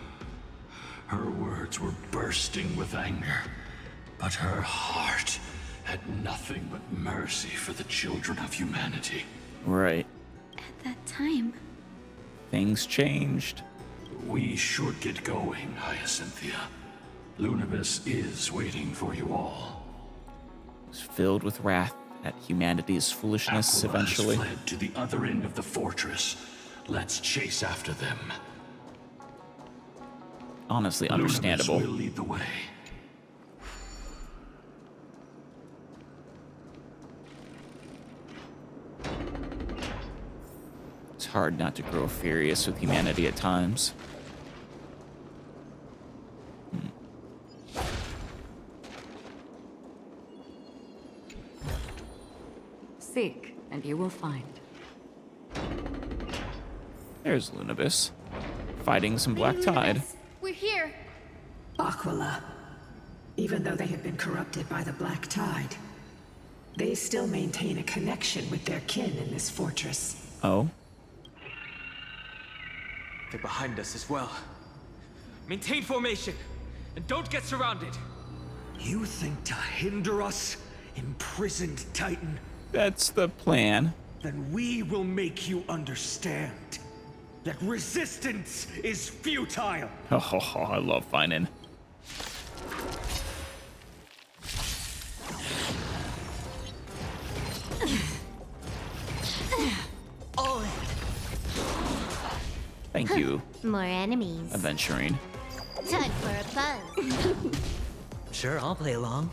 Her words were bursting with anger, but her heart had nothing but mercy for the children of humanity. Right. At that time, things changed. We should get going, Hyacinthia. Lunibus is waiting for you all. Was filled with wrath at humanity's foolishness Aquila eventually. has fled to the other end of the fortress. Let's chase after them. Honestly, understandable. Lunibus will lead the way. It's hard not to grow furious with humanity at times. Seek, and you will find. There's Lunibus, fighting some Black Tide. we're here. Aquila. Even though they have been corrupted by the Black Tide, they still maintain a connection with their kin in this fortress. Oh? They're behind us as well. Maintain formation, and don't get surrounded. You think to hinder us, imprisoned Titan? That's the plan. Then we will make you understand that resistance is futile. Oh, I love Finan. Thank you, More enemies. Aventurine. Time for a buzz. Sure, I'll play along.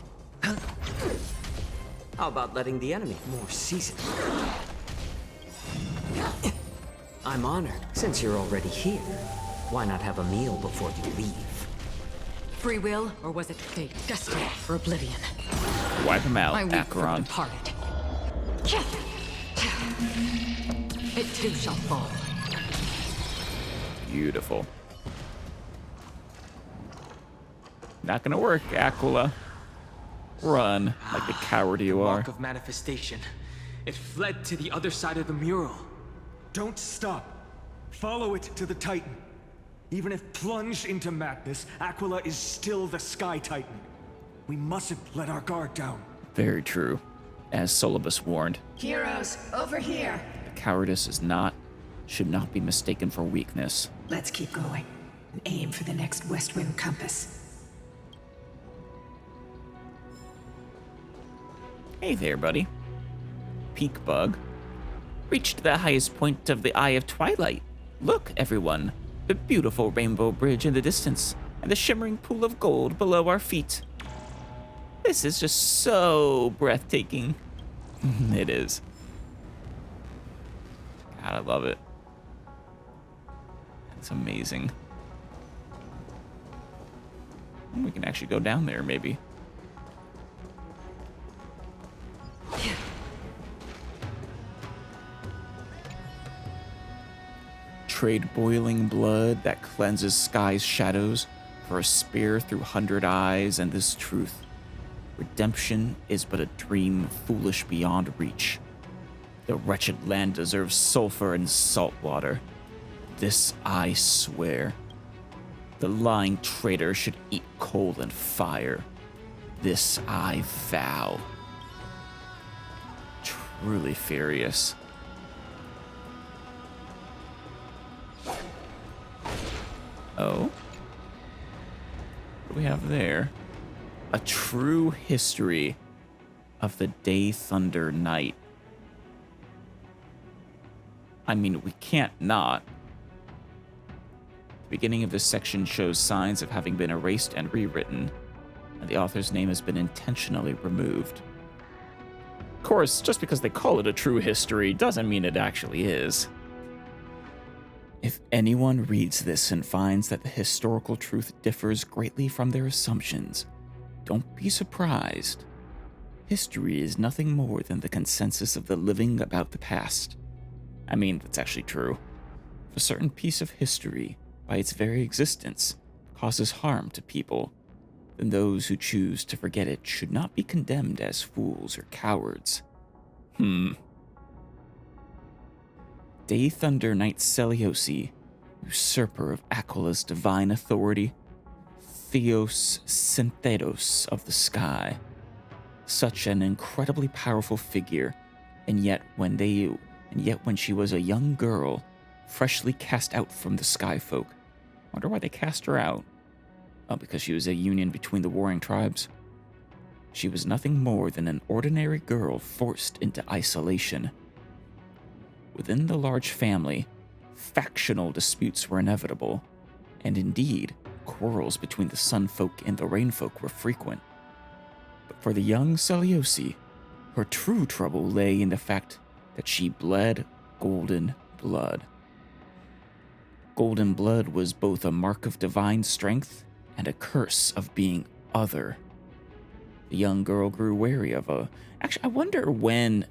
How about letting the enemy more seasoned? I'm honored. Since you're already here, why not have a meal before you leave? Free will, or was it fate destined for oblivion? Wipe him out, My weak foot Acheron. departed. It too shall fall. Beautiful. Not gonna work, Aquila. Run, like the coward you are. Mark of manifestation. It fled to the other side of the mural. Don't stop. Follow it to the Titan. Even if plunged into madness, Aquila is still the Sky Titan. We mustn't let our guard down. Very true. As Solibus warned, Heroes, over here. cowardice should not be mistaken for weakness. Let's keep going and aim for the next West Wind compass. Hey there, buddy. Peak bug. Reached the highest point of the Eye of Twilight. Look, everyone. The beautiful rainbow bridge in the distance, and the shimmering pool of gold below our feet. This is just so breathtaking. It is. God, I love it. It's amazing. We can actually go down there, maybe. Trade boiling blood that cleanses sky's shadows for a spear through 100 eyes and this truth. Redemption is but a dream foolish beyond reach. The wretched land deserves sulfur and salt water. This I swear. The lying traitor should eat coal and fire. This I vow. Truly furious. Oh? What do we have there? A true history of the Day Thunder Night. I mean, we can't not. The beginning of this section shows signs of having been erased and rewritten, and the author's name has been intentionally removed. Of course, just because they call it a true history doesn't mean it actually is. If anyone reads this and finds that the historical truth differs greatly from their assumptions, don't be surprised. History is nothing more than the consensus of the living about the past. I mean, that's actually true. If a certain piece of history, by its very existence, causes harm to people, then those who choose to forget it should not be condemned as fools or cowards. Day Thunder Knight Seliosi, usurper of Aquila's divine authority, Theos Synthetos of the sky. Such an incredibly powerful figure, and yet when she was a young girl, freshly cast out from the sky folk. Wonder why they cast her out. Oh, because she was a union between the warring tribes. She was nothing more than an ordinary girl forced into isolation. Within the large family, factional disputes were inevitable, and indeed, quarrels between the Sun Folk and the Rain Folk were frequent. But for the young Seliosi, her true trouble lay in the fact that she bled golden blood. Golden blood was both a mark of divine strength and a curse of being other. The young girl grew wary of Actually, I wonder when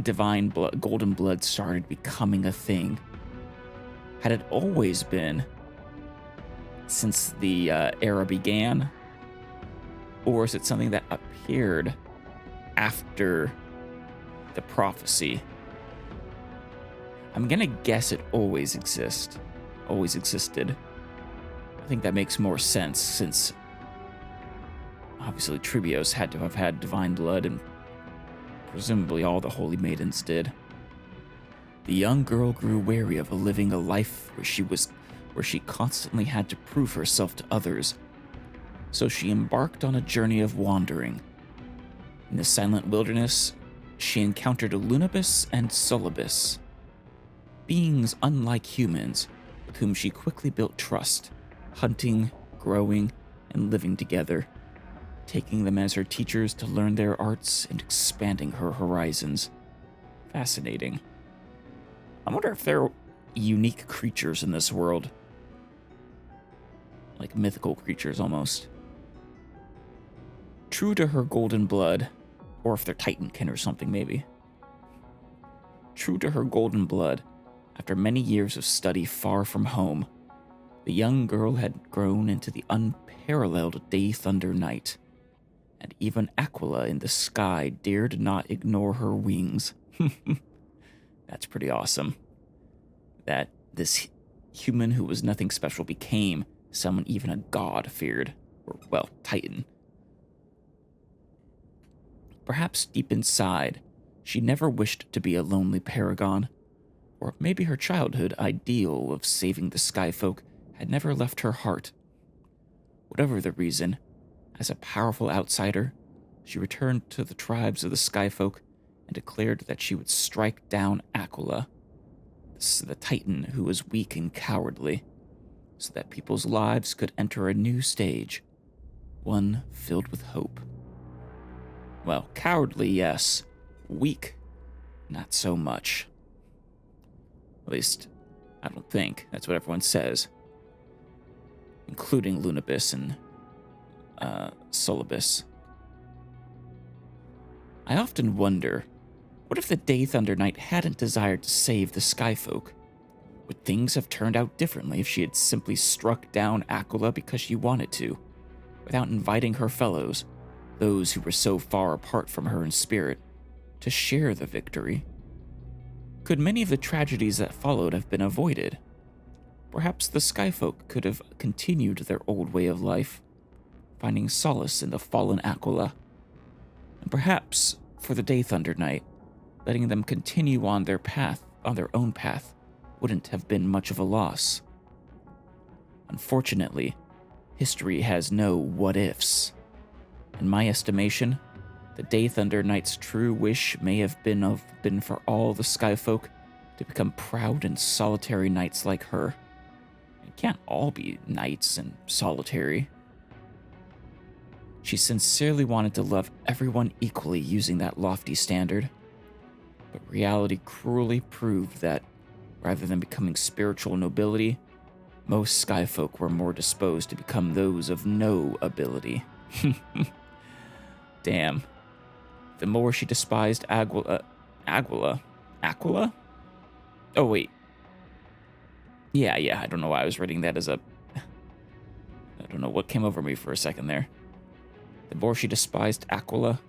divine blood, golden blood started becoming a thing. Had it always been since the era began? Or is it something that appeared after the prophecy? I'm gonna guess it always existed. I think that makes more sense since obviously Tribios had to have had divine blood, and presumably all the holy maidens did. The young girl grew wary of living a life where she constantly had to prove herself to others. So she embarked on a journey of wandering. In the silent wilderness, she encountered Lunabus and Solibus, beings unlike humans, with whom she quickly built trust, hunting, growing, and living together, taking them as her teachers to learn their arts and expanding her horizons. Fascinating. I wonder if there are unique creatures in this world. Like mythical creatures, almost. True to her golden blood, or if they're Titankin or something, maybe. True to her golden blood, after many years of study far from home, the young girl had grown into the unparalleled Day Thunder Knight, and even Aquila in the sky dared not ignore her wings. That's pretty awesome. That this human who was nothing special became someone even a god feared, or, well, Titan. Perhaps deep inside, she never wished to be a lonely paragon, or maybe her childhood ideal of saving the skyfolk had never left her heart. Whatever the reason, as a powerful outsider, she returned to the tribes of the Skyfolk and declared that she would strike down Aquila, the Titan who was weak and cowardly, so that people's lives could enter a new stage, one filled with hope. Well, cowardly, yes. Weak, not so much. At least, I don't think. That's what everyone says. Including Lunabis and Solibus. I often wonder, what if the Day Thunder Knight hadn't desired to save the Skyfolk? Would things have turned out differently if she had simply struck down Aquila because she wanted to, without inviting her fellows, those who were so far apart from her in spirit, to share the victory? Could many of the tragedies that followed have been avoided? Perhaps the Skyfolk could have continued their old way of life, finding solace in the fallen Aquila. And perhaps, for the Day Thunder Knight, letting them continue on their own path, wouldn't have been much of a loss. Unfortunately, history has no what-ifs. In my estimation, the Day Thunder Knight's true wish may have been for all the Skyfolk to become proud and solitary knights like her. It can't all be knights and solitary. She sincerely wanted to love everyone equally using that lofty standard, but reality cruelly proved that, rather than becoming spiritual nobility, most Skyfolk were more disposed to become those of no ability. Damn. The more she despised Aquila? Oh, wait. Yeah, I don't know why I was reading that as a... I don't know what came over me for a second there. The more she despised Aquila,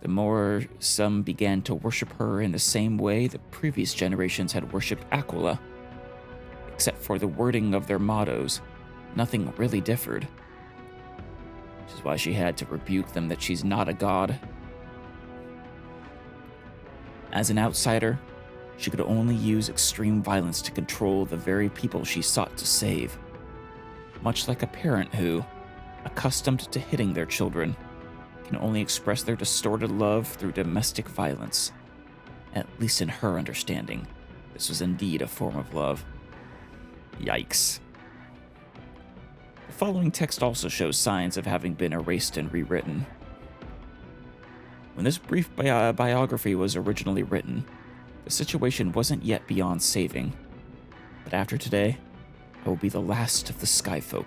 the more some began to worship her in the same way the previous generations had worshipped Aquila. Except for the wording of their mottos, nothing really differed. Which is why she had to rebuke them that she's not a god. As an outsider, she could only use extreme violence to control the very people she sought to save. Much like a parent who, accustomed to hitting their children, can only express their distorted love through domestic violence. At least in her understanding, this was indeed a form of love. Yikes. The following text also shows signs of having been erased and rewritten. When this brief biography was originally written, the situation wasn't yet beyond saving. But after today, I will be the last of the Skyfolk.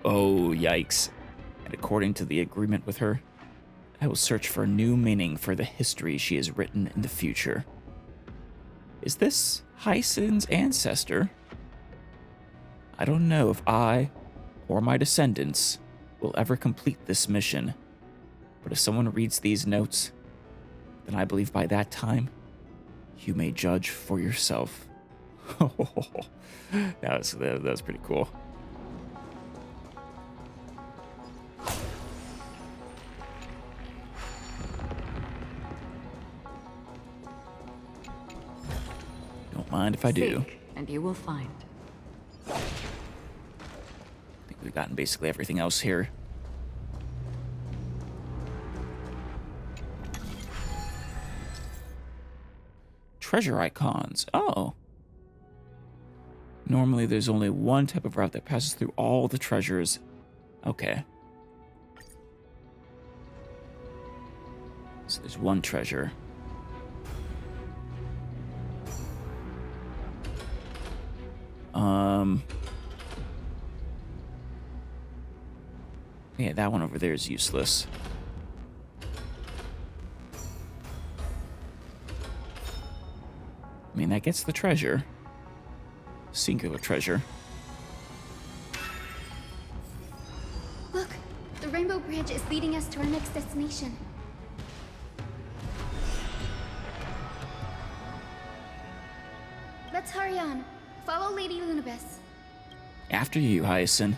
Oh, yikes. And according to the agreement with her, I will search for a new meaning for the history she has written in the future. Is this Hyacinth's ancestor? I don't know if I, or my descendants, will ever complete this mission, but if someone reads these notes, then I believe by that time, you may judge for yourself. that was pretty cool. Don't mind if I do. Seek, and you will find. I think we've gotten basically everything else here. Treasure icons. Oh. Normally there's only one type of route that passes through all the treasures. Okay. So there's one treasure. Yeah, that one over there is useless. I mean, that gets the treasure. Singular treasure. Look, the Rainbow Bridge is leading us to our next destination. Let's hurry on. Follow Lady Lunabis. After you, Hyacinth.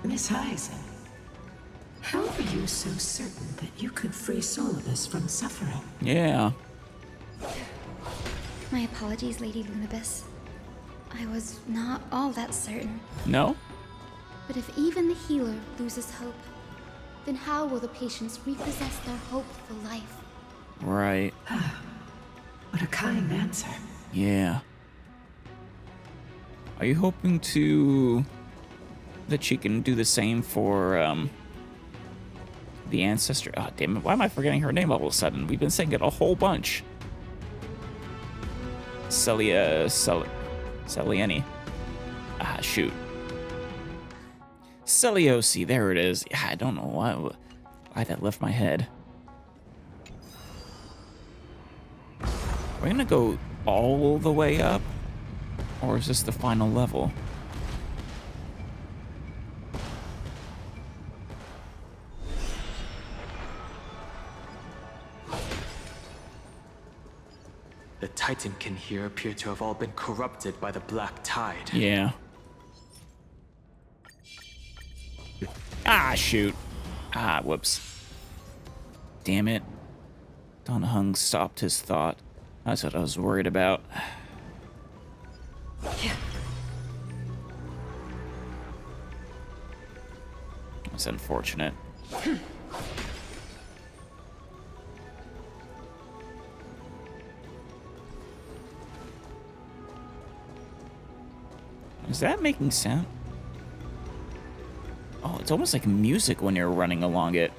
Miss Hyacinth, how are you so certain that you could free Solibus from suffering? Yeah. My apologies, Lady Lunabis. I was not all that certain. No? But if even the healer loses hope, then how will the patients repossess their hope for life? Right. What a kind answer. Yeah. Are you hoping that she can do the same for the ancestor? Oh, damn it. Why am I forgetting her name all of a sudden? We've been saying it a whole bunch. Celieni. Ah, shoot. Celiosi, there it is. Yeah, I don't know why that left my head. We're gonna go all the way up? Or is this the final level? The Titankin here appear to have all been corrupted by the Black Tide. Yeah. Ah, shoot. Ah, whoops. Damn it. Don Hung stopped his thought. That's what I was worried about. That's unfortunate. Is that making sound? Oh, it's almost like music when you're running along it.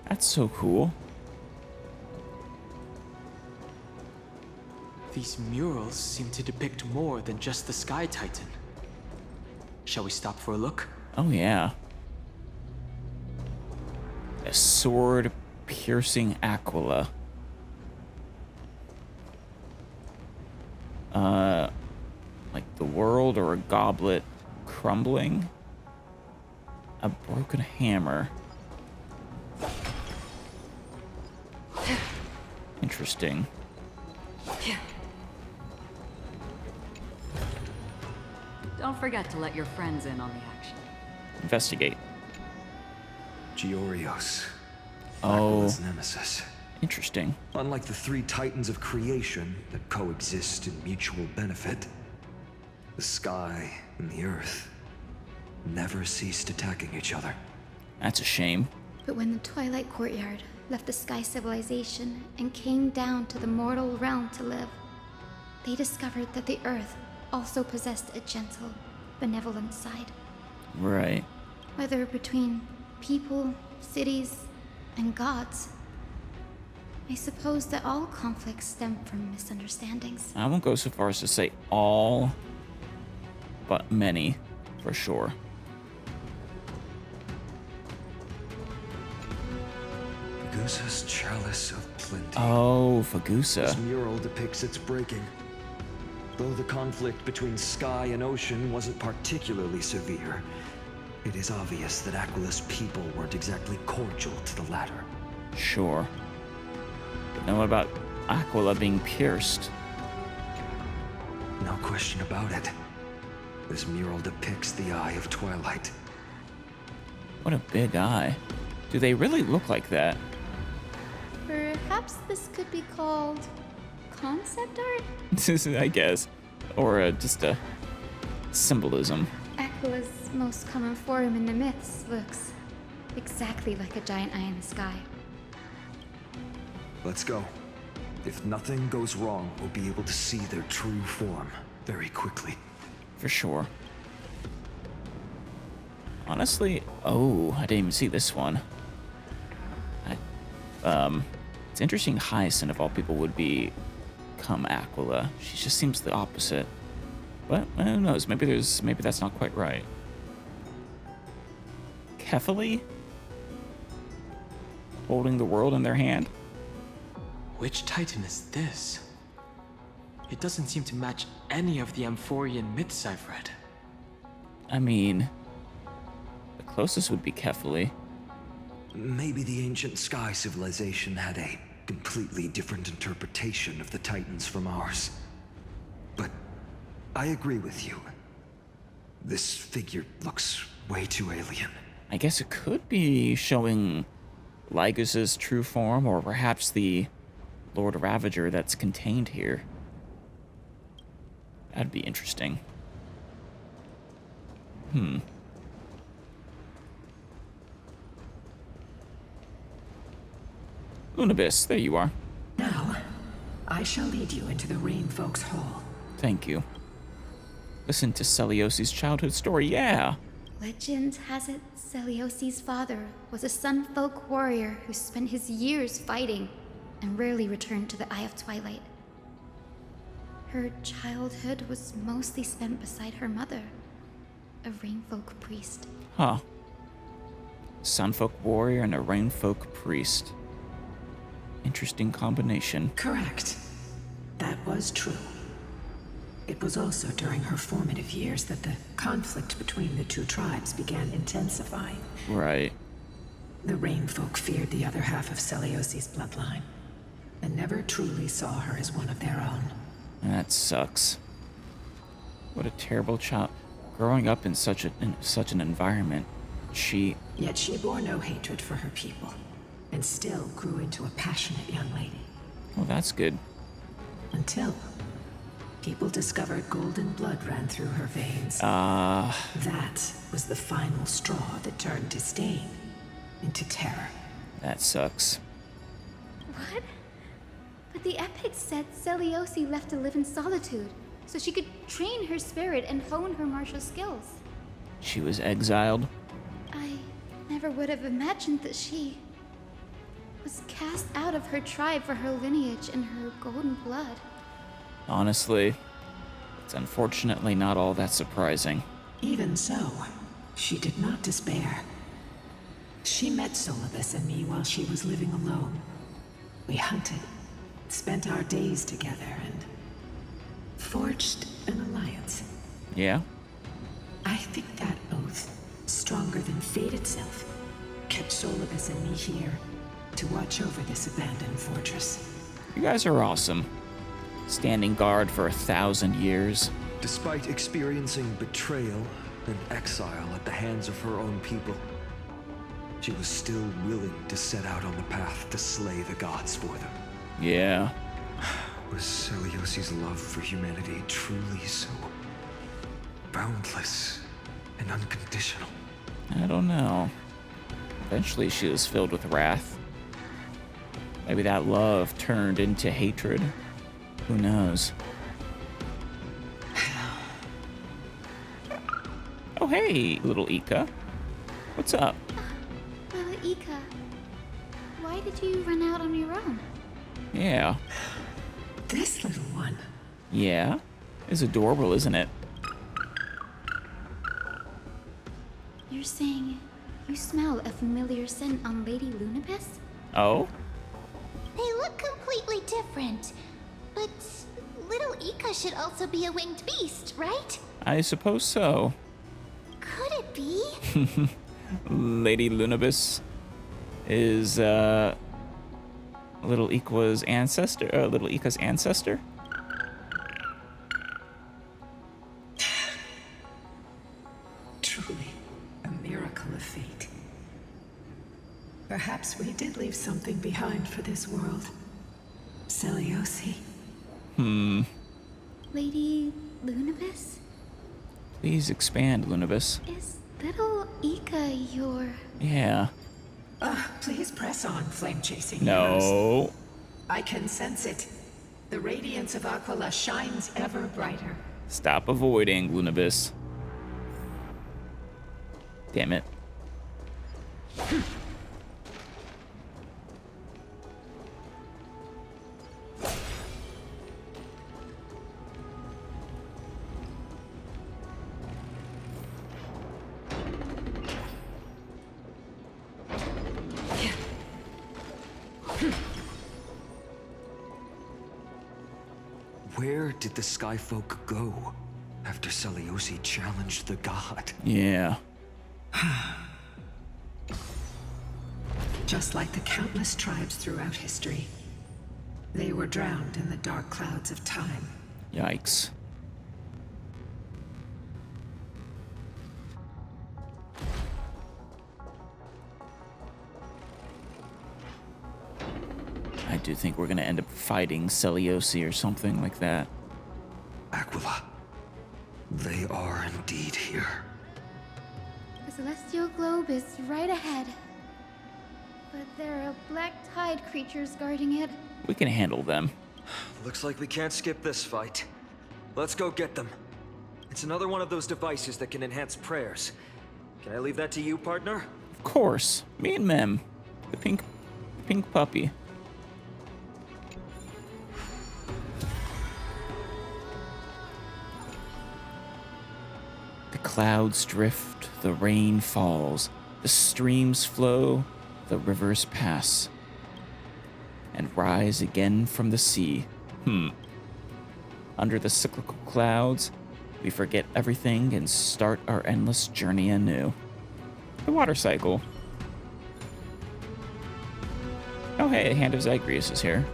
That's so cool. These murals seem to depict more than just the Sky Titan. Shall we stop for a look? Oh, yeah. A sword-piercing Aquila. Like the world or a goblet crumbling. A broken hammer. Interesting. Don't forget to let your friends in on the action. Investigate. Giorios. Oh. Aquila's nemesis. Interesting. Unlike the three titans of creation that coexist in mutual benefit, the sky and the earth never ceased attacking each other. That's a shame. But when the Twilight Courtyard left the Sky Civilization and came down to the mortal realm to live, they discovered that the earth also possessed a gentle, benevolent side. Right. Whether between people, cities, and gods, I suppose that all conflicts stem from misunderstandings. I won't go so far as to say all, but many, for sure. Fagusa's Chalice of Plenty. Oh, Fagusa. This mural depicts its breaking. Though the conflict between sky and ocean wasn't particularly severe, it is obvious that Aquila's people weren't exactly cordial to the latter. Sure. But then what about Aquila being pierced? No question about it. This mural depicts the Eye of Twilight. What a big eye. Do they really look like that? Perhaps this could be called concept art? I guess. Or just a symbolism. Aquila's most common form in the myths looks exactly like a giant eye in the sky. Let's go. If nothing goes wrong, we'll be able to see their true form very quickly. For sure. Honestly, oh, I didn't even see this one. It's interesting Hyacinth of all people would become Aquila. She just seems the opposite. But who knows? Maybe that's not quite right. Kefali? Holding the world in their hand? Which Titan is this? It doesn't seem to match any of the Amphorian myths I've read. I mean, the closest would be Kefali. Maybe the ancient sky civilization had a completely different interpretation of the Titans from ours. But I agree with you. This figure looks way too alien. I guess it could be showing Lygus' true form, or perhaps the Lord Ravager that's contained here. That'd be interesting. Lunibus, there you are. Now, I shall lead you into the Rain Folks Hall. Thank you. Listen to Celiosi's childhood story, yeah. Legend has it Celiosi's father was a Sunfolk warrior who spent his years fighting and rarely returned to the Eye of Twilight. Her childhood was mostly spent beside her mother, a Rainfolk priest. Huh. Sunfolk warrior and a Rainfolk priest. Interesting combination. Correct. That was true. It was also during her formative years that the conflict between the two tribes began intensifying. Right. The Rainfolk feared the other half of Celiosi's bloodline, and never truly saw her as one of their own. That sucks. What a terrible child. Growing up in such an environment, Yet she bore no hatred for her people, and still grew into a passionate young lady. Well, that's good. Until people discovered golden blood ran through her veins. That was the final straw that turned disdain into terror. That sucks. What? But the epic said Celiosi left to live in solitude, so she could train her spirit and hone her martial skills. She was exiled? I never would have imagined that she was cast out of her tribe for her lineage and her golden blood. Honestly, it's unfortunately not all that surprising. Even so, she did not despair. She met Solibus and me while she was living alone. We hunted, spent our days together, and forged an alliance. Yeah? I think that oath, stronger than fate itself, kept Solibus and me here to watch over this abandoned fortress. You guys are awesome. Standing guard for 1,000 years. Despite experiencing betrayal and exile at the hands of her own people, she was still willing to set out on the path to slay the gods for them. Yeah. Was Celiosi's love for humanity truly so boundless and unconditional? I don't know. Eventually she was filled with wrath. Maybe that love turned into hatred. Who knows? Oh hey, little Ika. What's up? Little Ika, why did you run out on your own? Yeah. This little one. Yeah? It's adorable, isn't it? You're saying you smell a familiar scent on Lady Lunibus? Oh? They look completely different. But little Ika should also be a winged beast, right? I suppose so. Could it be? Lady Lunibus is little Ika's ancestor. Little Ika's ancestor. Truly, a miracle of fate. Perhaps we did leave something behind for this world. Celiosi. Lady Lunibus? Please expand, Lunibus. Is little Ika your... Yeah. Please press on, flame-chasing No. heroes. I can sense it. The radiance of Aquila shines ever brighter. Stop avoiding, Lunibus. Damn it. Where did the Skyfolk go after Celiosi challenged the god? Yeah. Just like the countless tribes throughout history, they were drowned in the dark clouds of time. Yikes. I do think we're gonna end up fighting Celiosi or something like that. Aquila. They are indeed here. celestial globe is right ahead. But there are black tide creatures guarding it. We can handle them. Looks like we can't skip this fight. Let's go get them. It's another one of those devices that can enhance prayers. Can I leave that to you, partner? Of course. Me and Mem. The pink puppy. The clouds drift, the rain falls, the streams flow, the rivers pass, and rise again from the sea. Under the cyclical clouds, we forget everything and start our endless journey anew. The water cycle. Oh hey, Hand of Zagreus is here.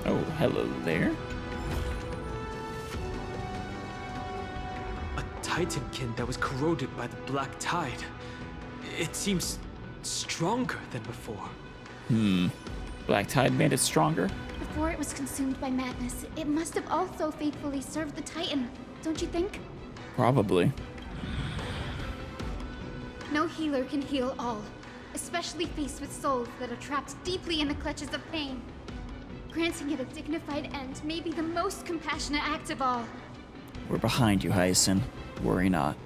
Oh, hello there. A Titankin that was corroded by the black tide. It seems stronger than before. Black tide made it stronger? Before it was consumed by madness, it must have also faithfully served the Titan, don't you think? Probably. No healer can heal all, especially faced with souls that are trapped deeply in the clutches of pain. Granting it a dignified end may be the most compassionate act of all. We're behind you, Hyacinth. Worry not.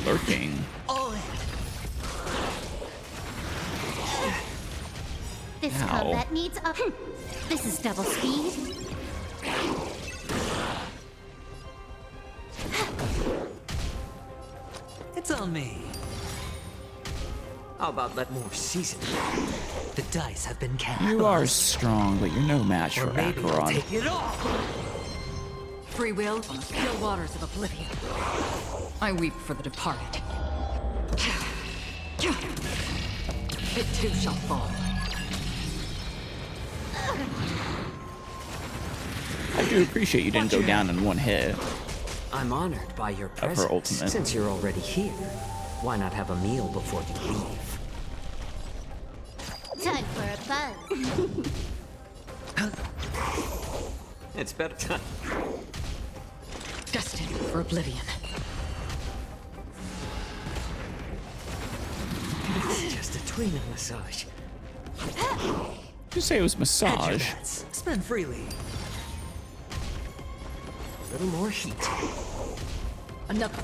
Lurking. This Ow. combat needs up. This is double speed. It's on me. How about let more season? The dice have been cast. You are strong, but you're no match for Maybe I'll Acheron. take it off. Free will on the still waters of oblivion. I weep for the departed. It too shall fall. I do appreciate you didn't go down in one hit. I'm honored by your Of her presence. ultimate. Since you're already here, why not have a meal before you leave? Time for a buzz. It's better time. Destined for oblivion. It's just a tweener massage. You say it was massage. Spend freely. A little more heat. Another.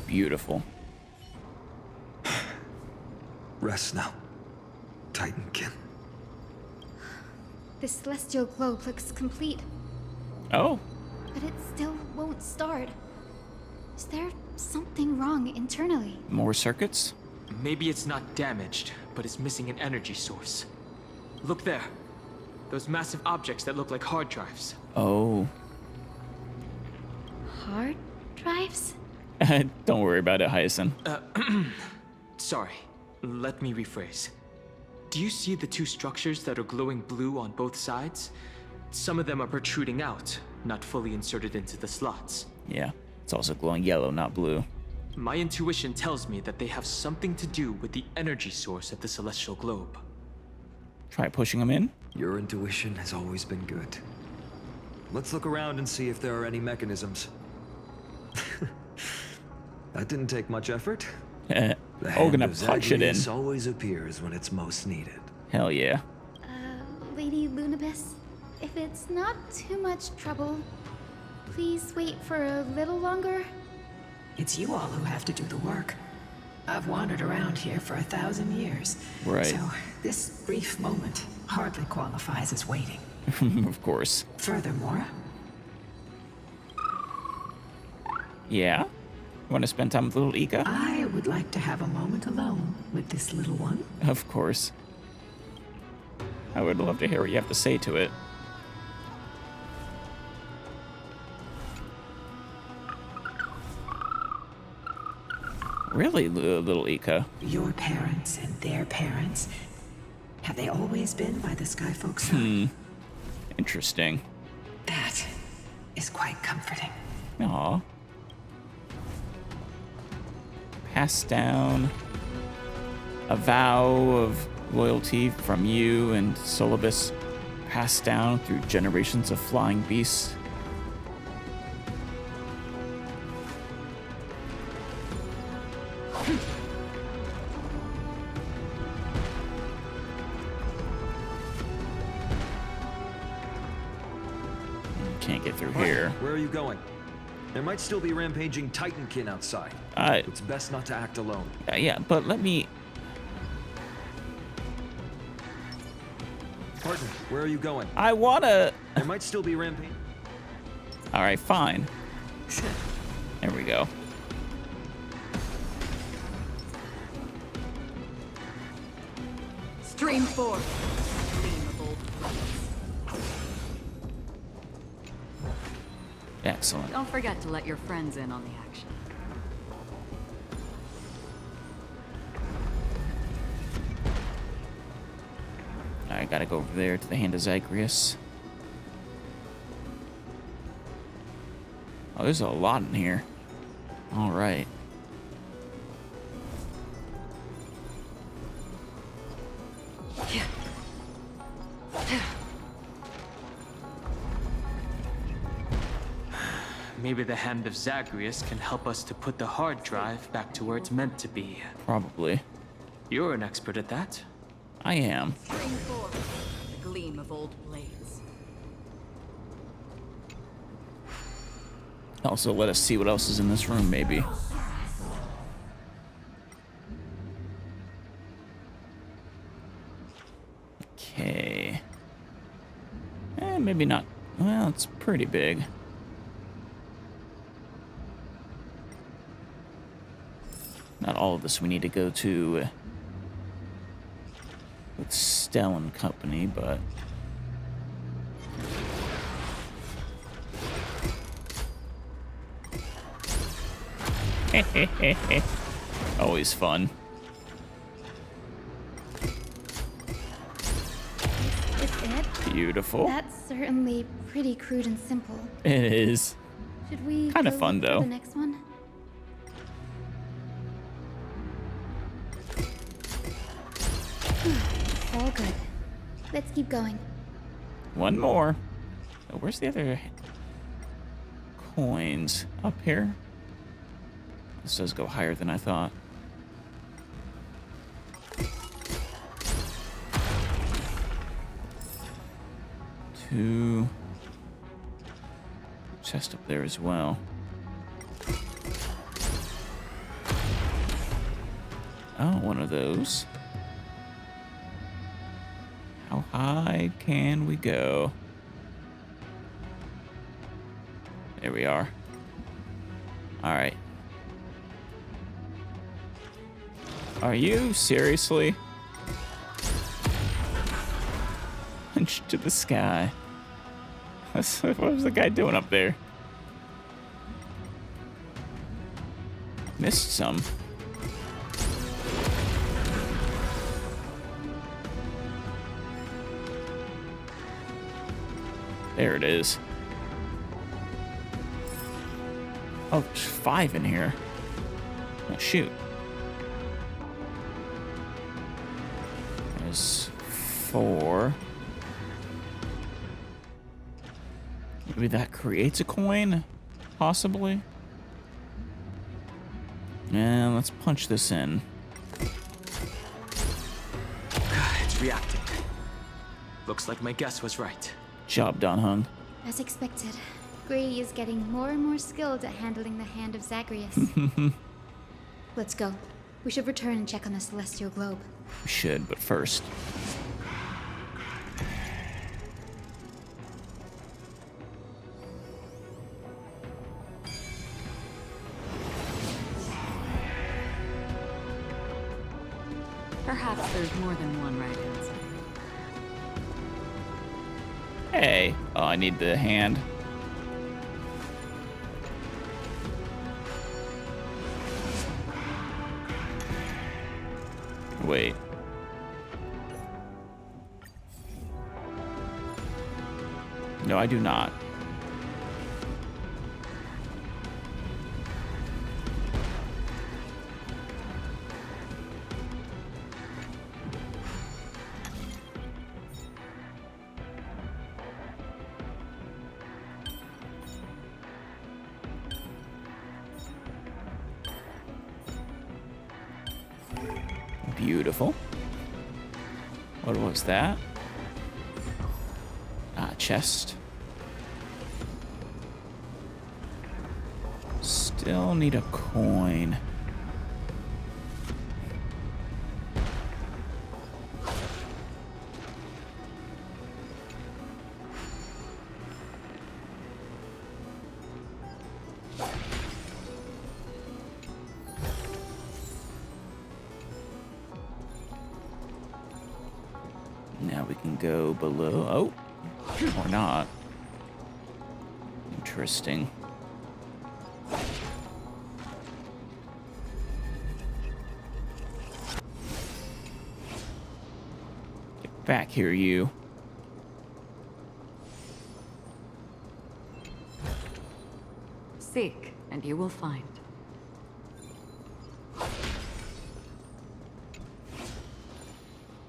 Beautiful. Rest now, Titankin. The celestial globe looks complete, Oh, but it still won't start. Is there something wrong internally? more circuits? Maybe it's not damaged, but it's missing an energy source. Look there. Those massive objects that look like hard drives. Oh. Hard drives? Don't worry about it, Hyacinth. Sorry. Let me rephrase. Do you see the two structures that are glowing blue on both sides? Some of them are protruding out, not fully inserted into the slots. Yeah, it's also glowing yellow, not blue. My intuition tells me that they have something to do with the energy source of the celestial globe. Try pushing them in? Your intuition has always been good. Let's look around and see if there are any mechanisms. That didn't take much effort. Oh, hand gonna of punch it in. Zagreus always appears when it's most needed. Hell yeah. Lady Lunabis, if it's not too much trouble, please wait for a little longer. It's you all who have to do the work. I've wandered around here for 1,000 years. Right. So this brief moment hardly qualifies as waiting. Of course. Furthermore, Yeah? Want to spend time with little Ika? I would like to have a moment alone with this little one. Of course. I would love to hear what you have to say to it. Really, little Ika? Your parents and their parents, have they always been by the Skyfolk's side? Interesting. That is quite comforting. Aw. Pass down a vow of loyalty from you and Solibus, passed down through generations of flying beasts. Can't get through here. Where are you going? There might still be rampaging Titankin outside. It's best not to act alone. Yeah, but let me... Partner, where are you going? I wanna... There might still be rampaging. Alright, fine. There we go. Stream 4. Excellent. Don't forget to let your friends in on the action. I gotta go over there to the Hand of Zagreus. Oh, there's a lot in here. All right. Maybe the Hand of Zagreus can help us to put the hard drive back to where it's meant to be. Probably. You're an expert at that. I am. Stream 4. The gleam of old blades. Also, let us see what else is in this room, maybe. Okay. Maybe not. Well, it's pretty big. Not all of this we need to go to with Stell and company, but... Always fun. Is it? Beautiful. That's certainly pretty crude and simple. It is. Should we Kinda go fun, for though. the next one? All good. Let's keep going. One more. Oh, where's the other coins? Up here? This does go higher than I thought. Two. Chest up there as well. Oh, one of those. How high can we go? There we are. All right. Are you seriously? Punch to the sky. What was the guy doing up there? Missed some. There it is. Oh, there's 5 in here. Oh, shoot. There's 4. Maybe that creates a coin? Possibly? And let's punch this in. It's reacting. Looks like my guess was right. Job done, Hung. As expected, Gray is getting more and more skilled at handling the Hand of Zagreus. Let's go. We should return and check on the celestial globe. We should, but first. Perhaps there's more than one right answer. Hey. Oh, I need the hand. Wait. No, I do not. Beautiful. What was that? Ah, chest. Still need a coin. Now we can go below. Oh, or not. Interesting. Get back here, you. Seek, and you will find.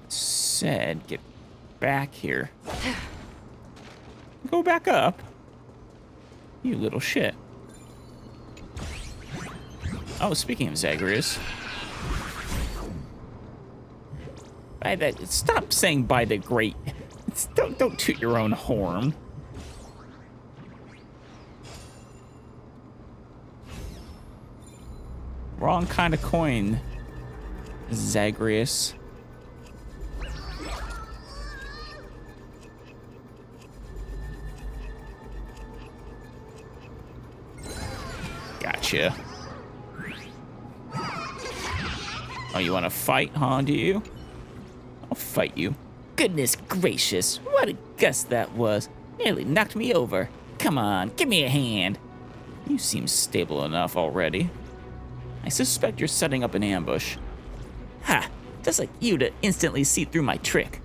Said, get back here. Go back up. You little shit. Oh, speaking of Zagreus. By the, stop saying by the great. Don't toot your own horn. Wrong kind of coin, Zagreus. Gotcha. Oh, you want to fight, huh, do you? I'll fight you. Goodness gracious, what a gust that was. Nearly knocked me over. Come on, give me a hand. You seem stable enough already. I suspect you're setting up an ambush. Ha! Just like you to instantly see through my trick.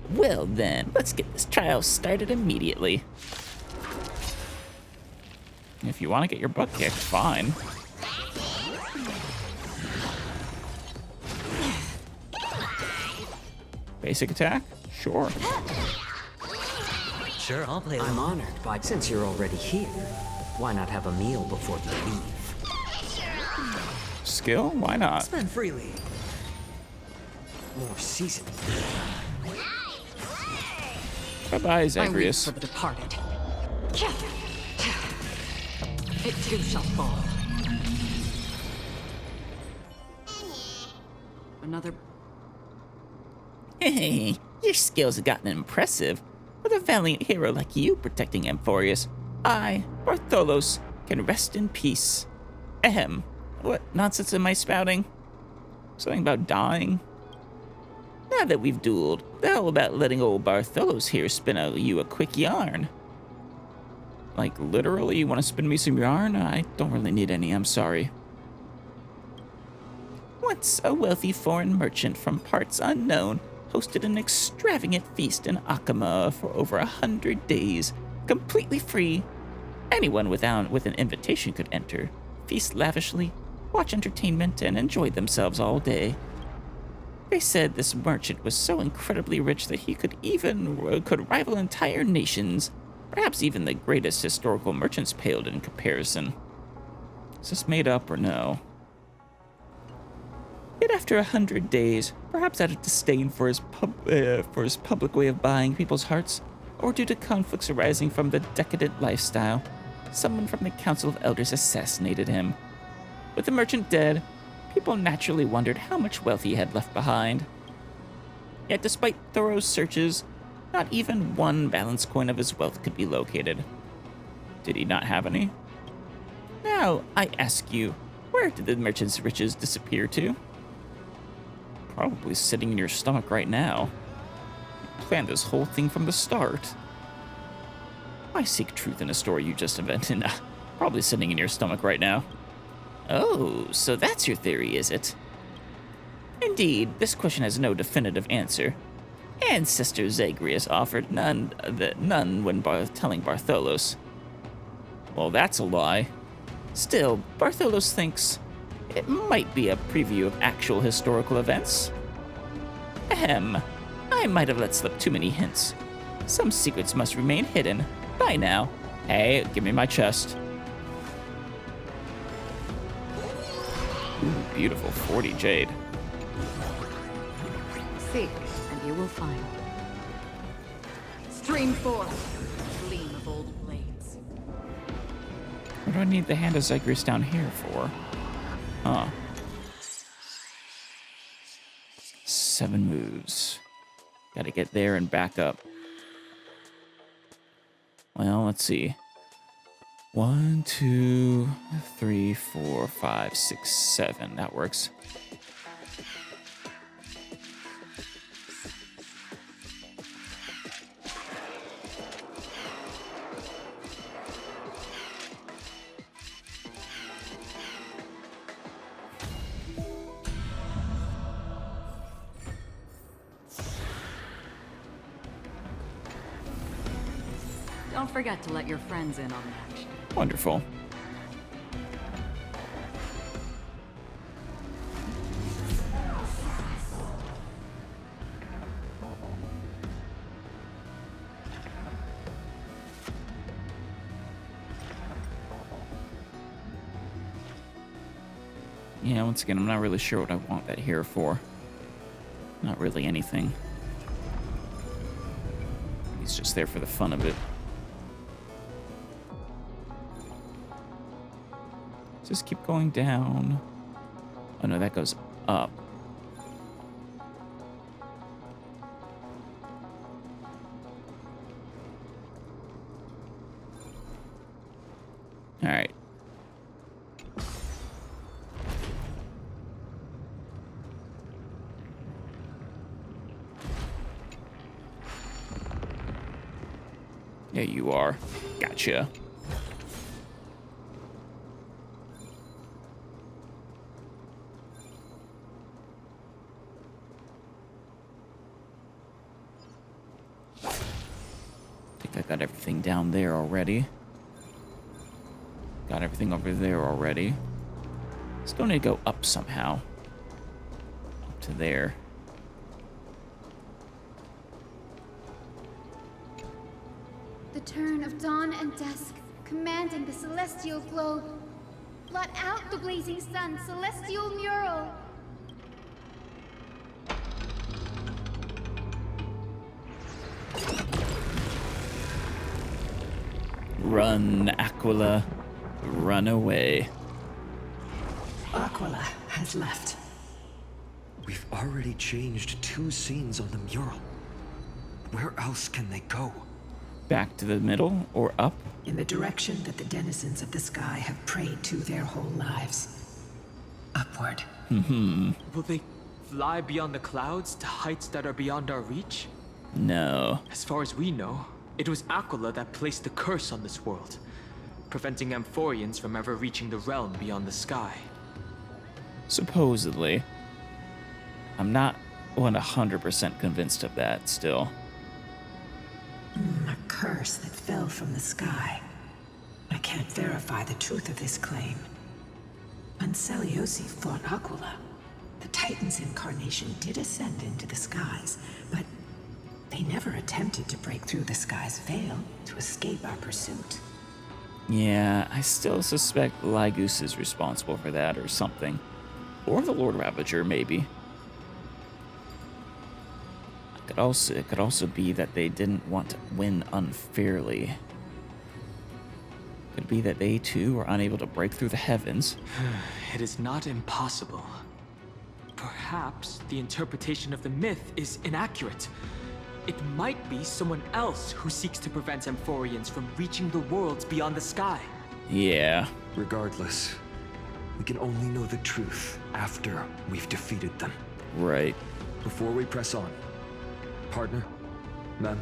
Well then, let's get this trial started immediately. If you want to get your butt kicked, fine. Basic attack? Sure. Sure, I'll play. I'm honored by, since you're already here, why not have a meal before you leave? Skill? Why not? Spend freely. More seasoning. Bye-bye, Zagreus. For the departed. It too shall fall. Another. Hey, your skills have gotten impressive. With a valiant hero like you protecting Amphorius, I, Bartholos, can rest in peace. Ahem. What nonsense am I spouting? Something about dying? Now that we've dueled, how about letting old Bartholos here spin you a quick yarn? Like, literally, you want to spin me some yarn? I don't really need any, I'm sorry. Once a wealthy foreign merchant from parts unknown hosted an extravagant feast in Akama for over 100 days, completely free. Anyone with an invitation could enter, feast lavishly, watch entertainment, and enjoy themselves all day. They said this merchant was so incredibly rich that he could rival entire nations. Perhaps even the greatest historical merchants paled in comparison. Is this made up or no? Yet after 100 days, perhaps out of disdain for his public way of buying people's hearts, or due to conflicts arising from the decadent lifestyle, someone from the Council of Elders assassinated him. With the merchant dead, people naturally wondered how much wealth he had left behind. Yet despite thorough searches, not even one balance coin of his wealth could be located. Did he not have any? Now, I ask you, where did the merchant's riches disappear to? Probably sitting in your stomach right now. You planned this whole thing from the start. Why seek truth in a story you just invented? Probably sitting in your stomach right now. Oh, so that's your theory, is it? Indeed, this question has no definitive answer. and Sister Zagreus offered none when telling Bartholos. Well, that's a lie. Still, Bartholos thinks it might be a preview of actual historical events. Ahem. I might have let slip too many hints. Some secrets must remain hidden. Bye now. Hey, give me my chest. Ooh, beautiful 40 jade. Seek, and you will find. Stream forth, gleam of old blades. What do I need the Hand of Zagreus down here for? Huh. 7 moves. Gotta get there and back up. Well, let's see. 1, 2, 3, 4, 5, 6, 7. That works. Don't forget to let your friends in on the action. Wonderful. Yeah, once again, I'm not really sure what I want that here for. Not really anything. He's just there for the fun of it. Just keep going down. Oh no, that goes up. All right. There you are. Gotcha. I got everything down there already. Got everything over there already. Still need to go up somehow. Up to there. The turn of dawn and dusk, commanding the celestial globe. Blot out the blazing sun, celestial mural. Run, Aquila. Run away. Aquila has left. We've already changed 2 scenes on the mural. Where else can they go? Back to the middle or up? In the direction that the denizens of the sky have prayed to their whole lives. Upward. Will they fly beyond the clouds to heights that are beyond our reach? No. As far as we know, it was Aquila that placed the curse on this world, preventing Amphorians from ever reaching the realm beyond the sky. Supposedly. I'm not 100% convinced of that still. A curse that fell from the sky. I can't verify the truth of this claim. When Seliosi fought Aquila, the Titan's incarnation did ascend into the skies, but they never attempted to break through the sky's veil to escape our pursuit. Yeah, I still suspect Lygus is responsible for that or something. Or the Lord Ravager, maybe. It could also be that they didn't want to win unfairly. Could be that they too were unable to break through the heavens. It is not impossible. Perhaps the interpretation of the myth is inaccurate. It might be someone else who seeks to prevent Amphorians from reaching the worlds beyond the sky. Yeah. Regardless, we can only know the truth after we've defeated them. Right. Before we press on, partner, ma'am,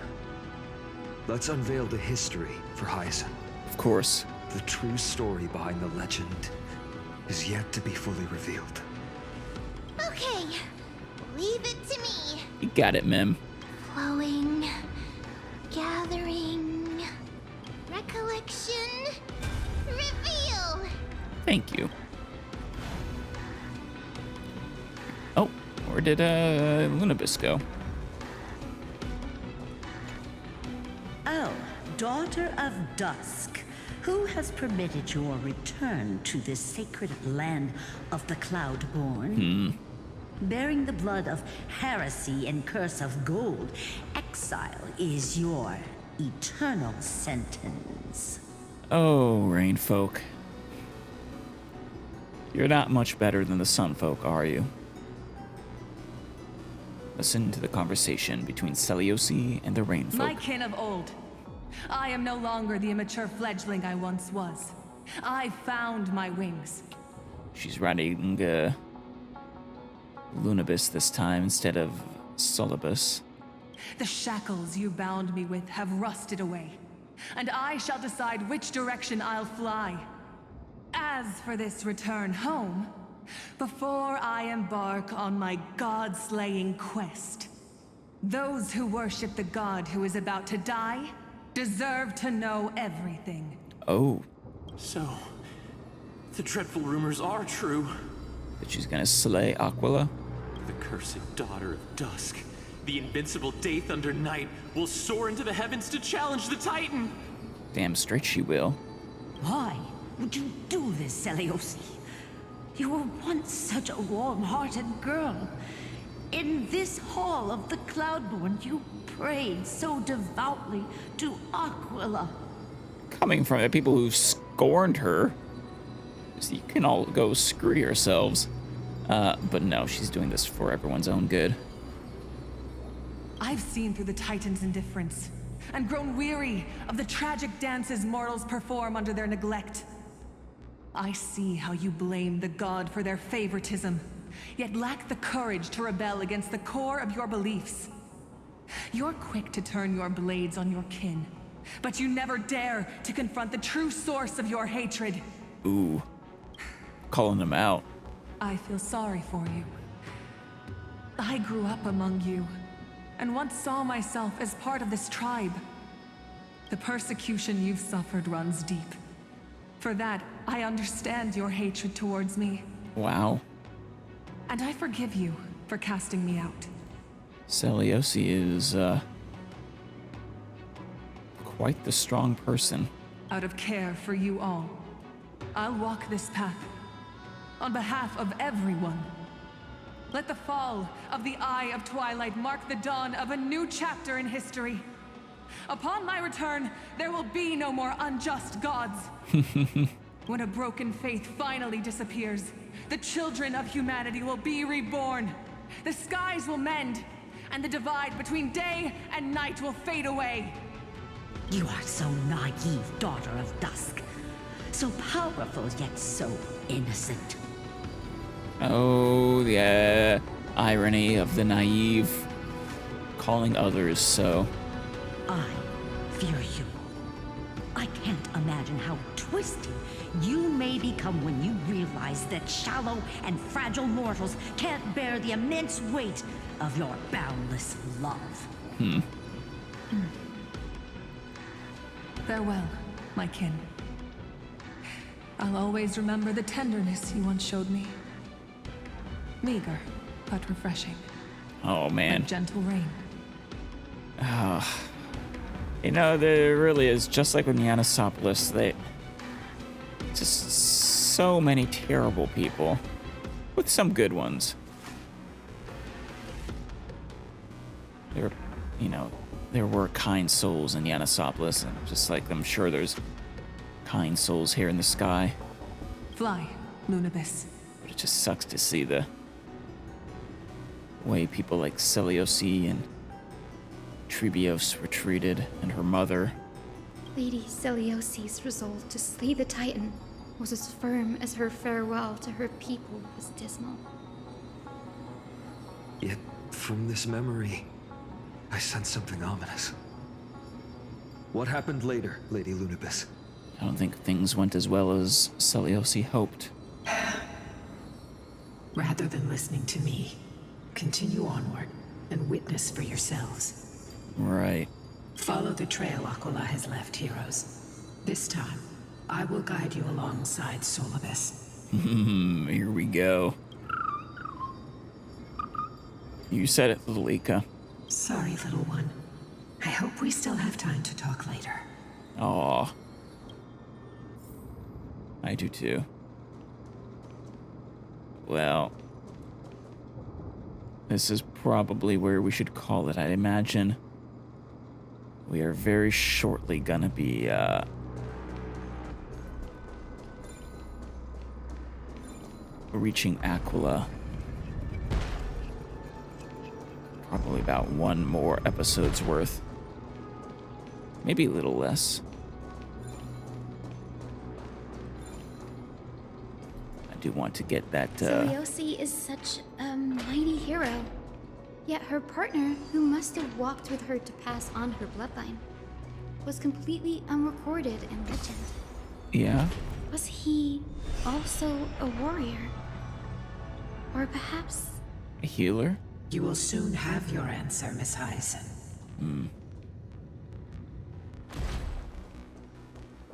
let's unveil the history for Hyacinth. Of course. The true story behind the legend is yet to be fully revealed. Okay, leave it to me. You got it, Mem. Flowing, gathering, recollection, reveal. Thank you. Oh, where did Lunabis go? Oh, Daughter of Dusk, who has permitted your return to this sacred land of the Cloudborn? Bearing the blood of heresy and curse of gold, exile is your eternal sentence. Oh, Rain Folk. You're not much better than the Sun Folk, are you? Listen to the conversation between Seliosi and the Rain Folk. My kin of old. I am no longer the immature fledgling I once was. I found my wings. She's riding Lunabis this time instead of Solibus. The shackles you bound me with have rusted away, and I shall decide which direction I'll fly. As for this return home, before I embark on my god-slaying quest, those who worship the god who is about to die deserve to know everything. Oh. So, the dreadful rumors are true. That she's gonna slay Aquila? The cursed Daughter of Dusk, the invincible Day Thunder Knight, will soar into the heavens to challenge the Titan! Damn straight she will. Why would you do this, Seliosi? You were once such a warm-hearted girl. In this hall of the Cloudborn, you prayed so devoutly to Aquila. Coming from the people who've scorned her, you can all go screw yourselves. But no, she's doing this for everyone's own good. I've seen through the Titan's indifference, and grown weary of the tragic dances mortals perform under their neglect. I see how you blame the god for their favoritism, yet lack the courage to rebel against the core of your beliefs. You're quick to turn your blades on your kin, but you never dare to confront the true source of your hatred. Ooh. Calling them out. I feel sorry for you. I grew up among you, and once saw myself as part of this tribe. The persecution you've suffered runs deep. For that, I understand your hatred towards me. Wow. And I forgive you for casting me out. Seliosi is, quite the strong person. Out of care for you all, I'll walk this path. On behalf of everyone. Let the fall of the Eye of Twilight mark the dawn of a new chapter in history. Upon my return, there will be no more unjust gods. When a broken faith finally disappears, the children of humanity will be reborn. The skies will mend, and the divide between day and night will fade away. You are so naive, Daughter of Dusk. So powerful, yet so innocent. Oh, the irony of the naive calling others so. I fear you. I can't imagine how twisted you may become when you realize that shallow and fragile mortals can't bear the immense weight of your boundless love. Farewell, my kin. I'll always remember the tenderness you once showed me. Meager, but refreshing. Oh, man. Like gentle rain. You know, there really is, just like with Yanisopolis, just so many terrible people, with some good ones. There were kind souls in Yanisopolis, and just like I'm sure there's kind souls here in the sky. Fly, Lunabis. But it just sucks to see the way people like Seliosi and Trebios were treated, and her mother. Lady Celiosi's resolve to slay the Titan was as firm as her farewell to her people was dismal. Yet, from this memory, I sense something ominous. What happened later, Lady Lunabis? I don't think things went as well as Seliosi hoped. Rather than listening to me, continue onward and witness for yourselves. Right. Follow the trail Aquila has left, heroes. This time, I will guide you alongside Solibus. Here we go. You said it, Lilika. Sorry, little one. I hope we still have time to talk later. Aw. I do too. Well, this is probably where we should call it, I'd imagine. We are very shortly gonna be, reaching Aquila. Probably about one more episode's worth. Maybe a little less. I do want to get that, Zoyosi is such a mighty hero. Yet her partner, who must have walked with her to pass on her bloodline, was completely unrecorded in legend. Yeah? Was he also a warrior? Or perhaps... a healer? You will soon have your answer, Miss Hyacinth. Oh,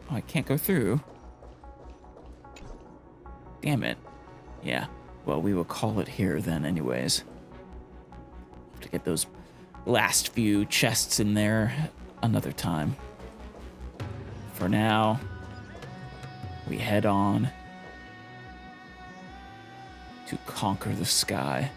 I can't go through. Damn it. Yeah. Well, we will call it here then anyways. Have to get those last few chests in there another time. For now, we head on to conquer the sky.